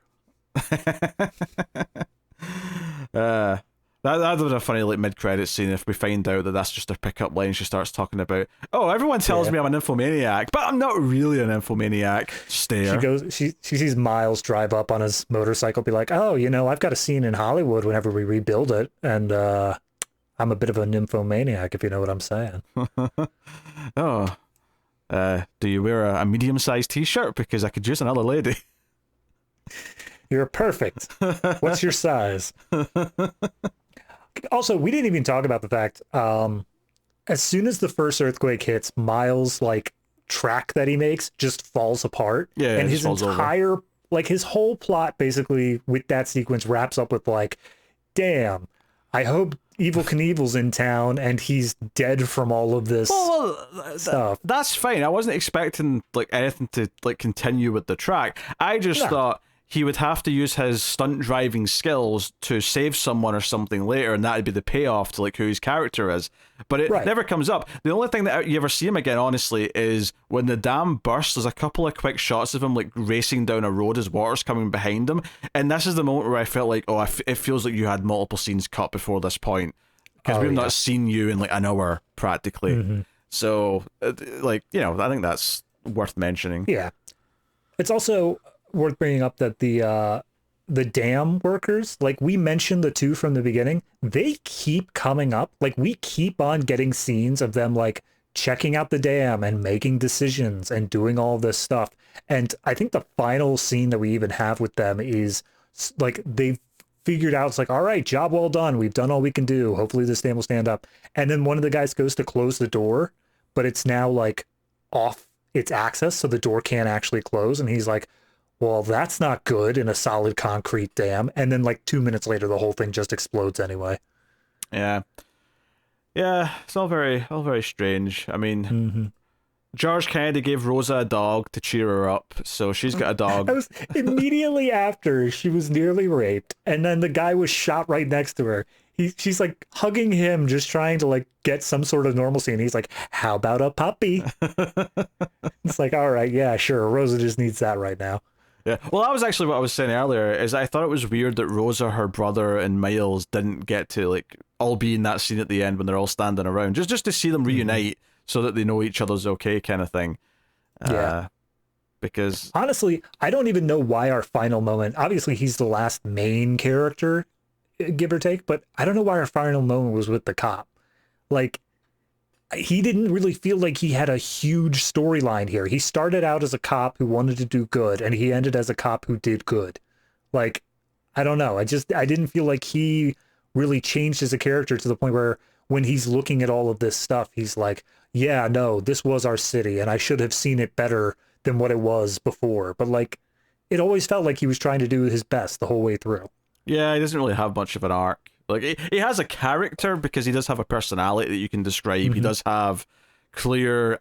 That'd have been a funny mid-credit scene if we find out that that's just her pickup line. She starts talking about, oh, everyone tells me I'm an nymphomaniac, but I'm not really an nymphomaniac. Stare. She sees Miles drive up on his motorcycle, be like, oh, I've got a scene in Hollywood whenever we rebuild it, and I'm a bit of a nymphomaniac, if you know what I'm saying. Oh. Do you wear a medium-sized t-shirt? Because I could use another lady. You're perfect. What's your size? Also, we didn't even talk about the fact, as soon as the first earthquake hits, Miles' track that he makes just falls apart. Yeah, and his entire his whole plot basically with that sequence wraps up with damn, I hope Evel Knievel's in town and he's dead from all of this stuff. That's fine. I wasn't expecting anything to continue with the track. I just thought he would have to use his stunt driving skills to save someone or something later, and that'd be the payoff to who his character is. But it never comes up. The only thing that you ever see him again, honestly, is when the dam bursts. There's a couple of quick shots of him racing down a road as water's coming behind him, and this is the moment where I felt it feels like you had multiple scenes cut before this point, because we've not seen you in an hour practically. Mm-hmm. So I think that's worth mentioning. Yeah, it's also worth bringing up that the dam workers, we mentioned the two from the beginning, they keep coming up. We keep on getting scenes of them checking out the dam and making decisions and doing all this stuff. And I think the final scene that we even have with them is they've figured out, it's all right, job well done, we've done all we can do, hopefully this dam will stand up. And then one of the guys goes to close the door, but it's now off its access, so the door can't actually close, and he's like, well, that's not good in a solid concrete dam. And then 2 minutes later, the whole thing just explodes anyway. Yeah. It's all very strange. I mean, George Kennedy gave Rosa a dog to cheer her up, so she's got a dog. That was immediately after she was nearly raped, and then the guy was shot right next to her. She's hugging him, just trying to get some sort of normalcy, and he's like, how about a puppy? It's all right, yeah, sure, Rosa just needs that right now. Yeah, well, that was actually what I was saying earlier, is I thought it was weird that Rosa, her brother, and Miles didn't get to, all be in that scene at the end when they're all standing around, just to see them reunite so that they know each other's okay kind of thing. Yeah. Because... honestly, I don't even know why our final moment... obviously, he's the last main character, give or take, but I don't know why our final moment was with the cop. He didn't really feel like he had a huge storyline here. He started out as a cop who wanted to do good, and he ended as a cop who did good. I don't know. I didn't feel like he really changed as a character to the point where when he's looking at all of this stuff, he's like, yeah, no, this was our city, and I should have seen it better than what it was before. But it always felt like he was trying to do his best the whole way through. Yeah, he doesn't really have much of an arc. He has a character because he does have a personality that you can describe. Mm-hmm. He does have clear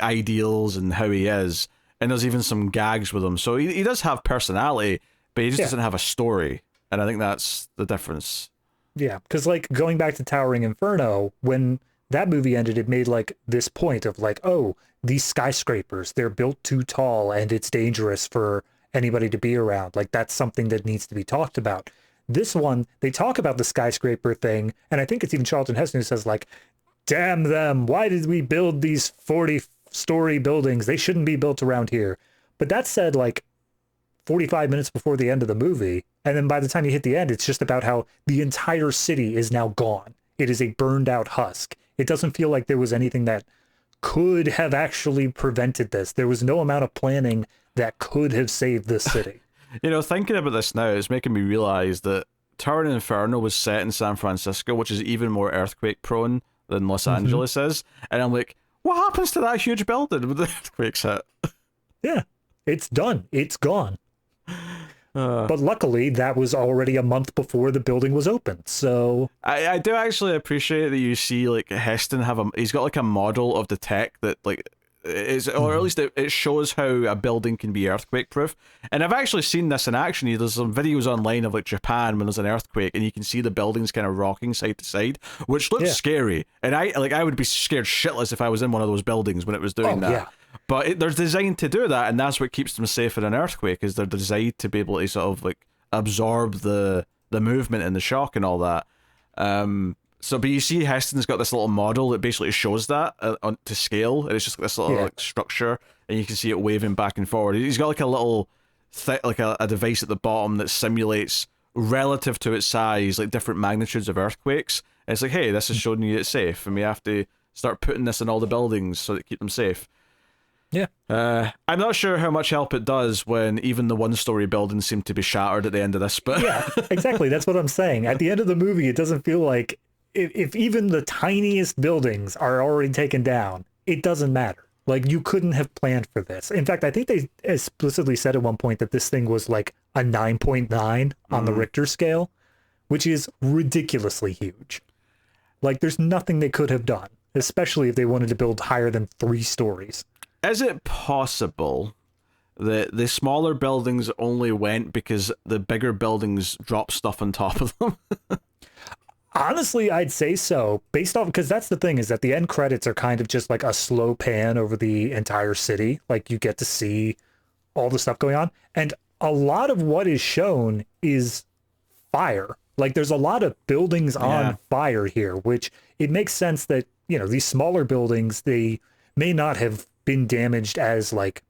ideals and how he is, and there's even some gags with him. So he does have personality, but he just doesn't have a story, and I think that's the difference. Yeah, because going back to Towering Inferno, when that movie ended, it made this point of oh, these skyscrapers, they're built too tall and it's dangerous for anybody to be around. That's something that needs to be talked about. This one, they talk about the skyscraper thing, and I think it's even Charlton Heston who says, damn them, why did we build these 40-story buildings? They shouldn't be built around here. But that's said, 45 minutes before the end of the movie, and then by the time you hit the end, it's just about how the entire city is now gone. It is a burned-out husk. It doesn't feel like there was anything that could have actually prevented this. There was no amount of planning that could have saved this city. Thinking about this now, it's making me realize that Towering Inferno was set in San Francisco, which is even more earthquake prone than Los Angeles is. And I'm like, What happens to that huge building when the earthquakes hit? Yeah, it's done. It's gone. But luckily, that was already a month before the building was opened. So I do actually appreciate that you see like Heston he's got like a model of the tech that like is, or at least it shows how a building can be earthquake proof. And I've actually seen this in action. There's some videos online of like Japan when there's an earthquake and you can see the buildings kind of rocking side to side, which looks scary. And I would be scared shitless if I was in one of those buildings when it was doing that. Yeah. But they're designed to do that, and that's what keeps them safe in an earthquake, is they're designed to be able to sort of like absorb the movement and the shock and all that. But you see Heston's got this little model that basically shows that to scale, and it's just this little like structure, and you can see it waving back and forward. He's got like a little like a device at the bottom that simulates relative to its size like different magnitudes of earthquakes. And it's like, hey, this is showing you it's safe, and we have to start putting this in all the buildings so that keep them safe. Yeah. I'm not sure how much help it does when even the one-story buildings seem to be shattered at the end of this, but yeah, exactly. That's what I'm saying. At the end of the movie, it doesn't feel like if even the tiniest buildings are already taken down, it doesn't matter. Like, you couldn't have planned for this. In fact, I think they explicitly said at one point that this thing was like a 9.9 on the Richter scale, which is ridiculously huge. Like, there's nothing they could have done, especially if they wanted to build higher than 3 stories. Is it possible that the smaller buildings only went because the bigger buildings dropped stuff on top of them? Honestly, I'd say so, based off, because that's the thing, is that the end credits are kind of just like a slow pan over the entire city. Like, you get to see all the stuff going on, and a lot of what is shown is fire. Like, there's a lot of buildings on fire here, which it makes sense that, you know, these smaller buildings, they may not have been damaged as, like,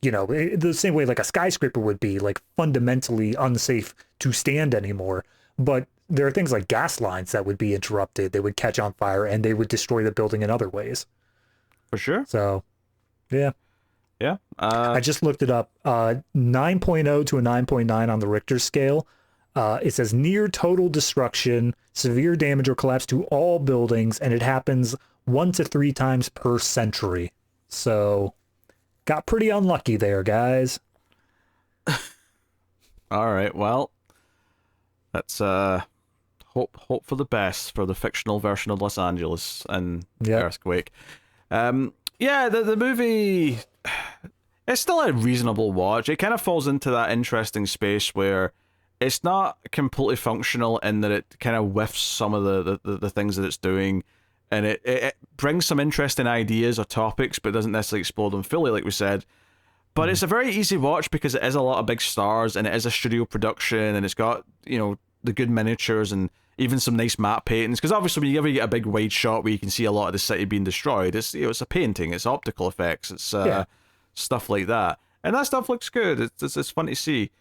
you know, the same way like a skyscraper would be, like, fundamentally unsafe to stand anymore. But there are things like gas lines that would be interrupted, they would catch on fire, and they would destroy the building in other ways. For sure. So, yeah. Yeah. I just looked it up. 9.0 to a 9.9 on the Richter scale. It says near total destruction, severe damage or collapse to all buildings, and it happens 1 to 3 times per century. So, got pretty unlucky there, guys. All right, well, let's hope for the best for the fictional version of Los Angeles and earthquake. The movie, it's still a reasonable watch. It kind of falls into that interesting space where it's not completely functional in that it kind of whiffs some of the things that it's doing. And it brings some interesting ideas or topics, but doesn't necessarily explore them fully, like we said. But it's a very easy watch because it is a lot of big stars, and it is a studio production, and it's got, you know, the good miniatures and even some nice matte paintings. Because obviously, when you ever get a big wide shot where you can see a lot of the city being destroyed, it's, you know, it's a painting, it's optical effects, it's stuff like that, and that stuff looks good. It's fun to see.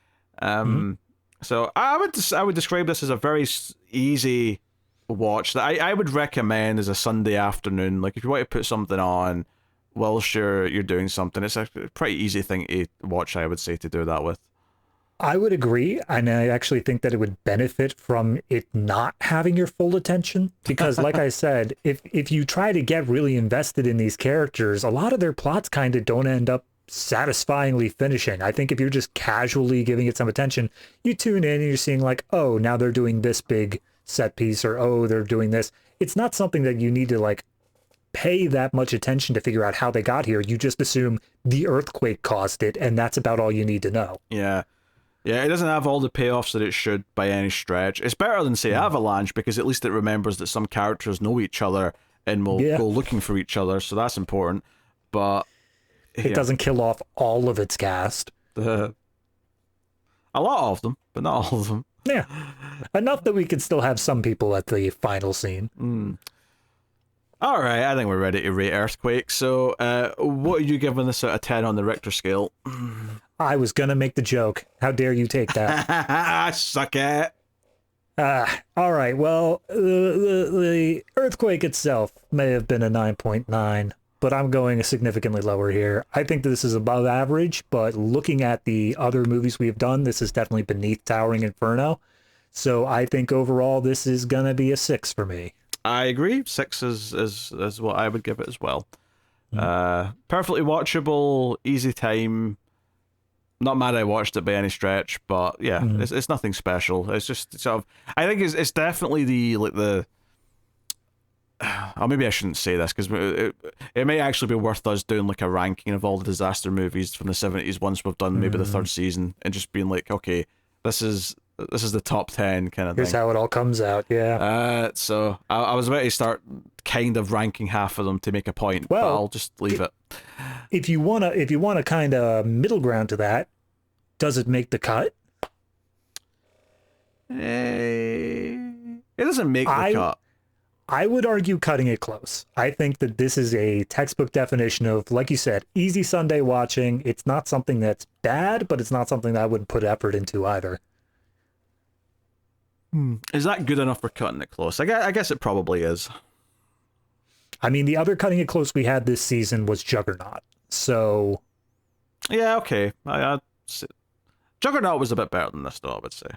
So I would describe this as a very easy watch that I would recommend as a Sunday afternoon. Like, if you want to put something on whilst you're doing something, it's a pretty easy thing to watch, I would say, to do that with. I would agree, and I actually think that it would benefit from it not having your full attention, because like I said, if you try to get really invested in these characters, a lot of their plots kind of don't end up satisfyingly finishing. I think if you're just casually giving it some attention, you tune in and you're seeing like, oh, now they're doing this big set piece, or oh, they're doing this. It's not something that you need to like pay that much attention to figure out how they got here. You just assume the earthquake caused it, and that's about all you need to know. Yeah, it doesn't have all the payoffs that it should by any stretch. It's better than, say, Avalanche, because at least it remembers that some characters know each other and will go looking for each other, so that's important. But it doesn't kill off all of its cast. A lot of them, but not all of them. Yeah, enough that we could still have some people at the final scene. All right, I think we're ready to rate Earthquake. So, what are you giving this out of 10 on the Richter scale? I was gonna make the joke. How dare you take that? Suck it. All right, well, the Earthquake itself may have been a 9.9, but I'm going significantly lower here. I think that this is above average, but looking at the other movies we have done, this is definitely beneath Towering Inferno. So I think overall this is going to be a 6 for me. I agree. 6 is what I would give it as well. Perfectly watchable, easy time. Not mad I watched it by any stretch, but yeah, it's nothing special. It's just sort of, I think it's definitely the oh, maybe I shouldn't say this because it may actually be worth us doing like a ranking of all the disaster movies from the 70s once we've done maybe the third season, and just being like, okay, this is the top 10 kind of Here's thing. how it all comes out. Yeah. So I was about to start kind of ranking half of them to make a point, but I'll just leave it. If you wanna kind of middle ground to that, does it make the cut? It doesn't make the cut. I would argue cutting it close. I think that this is a textbook definition of, like you said, easy Sunday watching. It's not something that's bad, but it's not something that I wouldn't put effort into either. Is that good enough for cutting it close? I guess it probably is. I mean, the other cutting it close we had this season was Juggernaut. So... yeah, okay. Juggernaut was a bit better than this, though, I would say.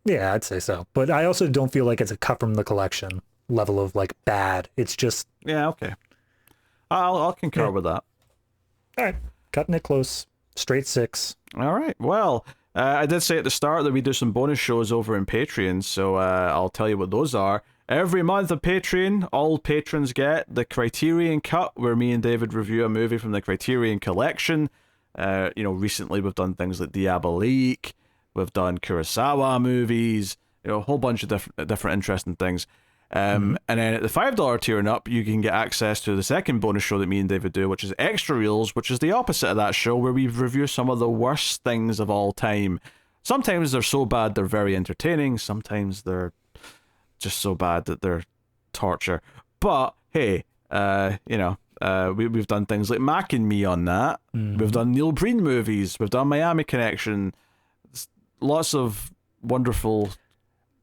Yeah, I'd say so. But I also don't feel like it's a cut from the collection level of like bad. It's just... yeah, okay. I'll concur with that. All right. Cutting it close. Straight 6. All right. Well, I did say at the start that we do some bonus shows over in Patreon, so I'll tell you what those are. Every month of Patreon, all patrons get the Criterion Cut, where me and David review a movie from the Criterion Collection. Recently we've done things like Diabolique, we've done Kurosawa movies, a whole bunch of different interesting things. And then at the $5 tier and up, you can get access to the second bonus show that me and David do, which is Extra Reels, which is the opposite of that show, where we review some of the worst things of all time. Sometimes they're so bad they're very entertaining. Sometimes they're just so bad that they're torture. But hey, we've done things like Mac and Me on that. We've done Neil Breen movies. We've done Miami Connection. Lots of wonderful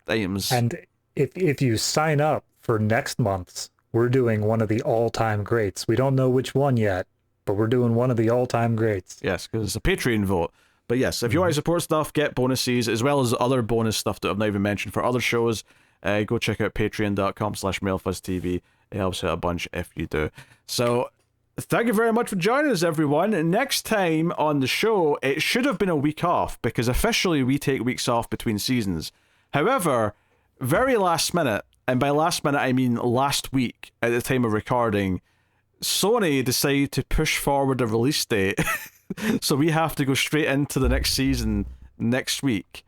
items. And if you sign up for next month's, we're doing one of the all-time greats. We don't know which one yet, but we're doing one of the all-time greats. Yes, because it's a Patreon vote. But yes, if you want to support stuff, get bonuses, as well as other bonus stuff that I've not even mentioned for other shows, go check out patreon.com/MailFuzzTV. It helps out a bunch if you do. So, thank you very much for joining us, everyone. Next time on the show, it should have been a week off, because officially we take weeks off between seasons. However, very last minute, and by last minute I mean last week at the time of recording, Sony decided to push forward the release date. So we have to go straight into the next season next week,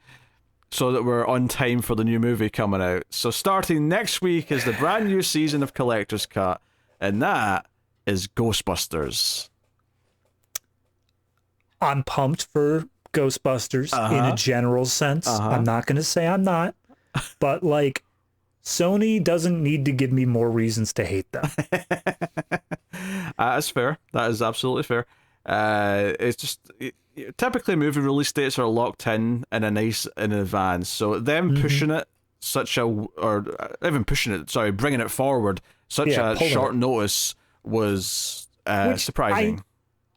so that we're on time for the new movie coming out. So starting next week is the brand new season of Collector's Cut, and that is Ghostbusters. I'm pumped for Ghostbusters in a general sense. I'm not going to say I'm not, but like, Sony doesn't need to give me more reasons to hate them. That's fair. That is absolutely fair. It's just typically movie release dates are locked in a nice in advance, so them pushing it bringing it forward such a short notice was surprising.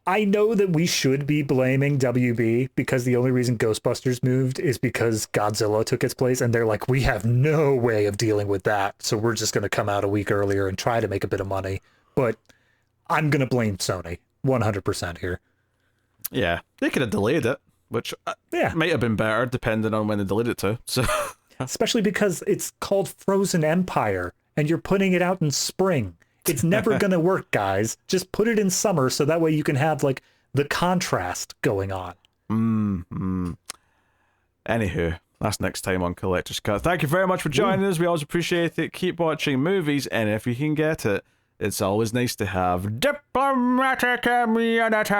I know that we should be blaming WB, because the only reason Ghostbusters moved is because Godzilla took its place, and they're like, we have no way of dealing with that, so we're just going to come out a week earlier and try to make a bit of money. But I'm going to blame Sony 100% here. Yeah, they could have delayed it, which might have been better depending on when they delayed it to. So, especially because it's called Frozen Empire, and you're putting it out in spring. It's never going to work, guys. Just put it in summer, so that way you can have like the contrast going on. Anywho, that's next time on Collector's Cut. Thank you very much for joining us. We always appreciate it. Keep watching movies, and if you can get it, it's always nice to have diplomatic immunity.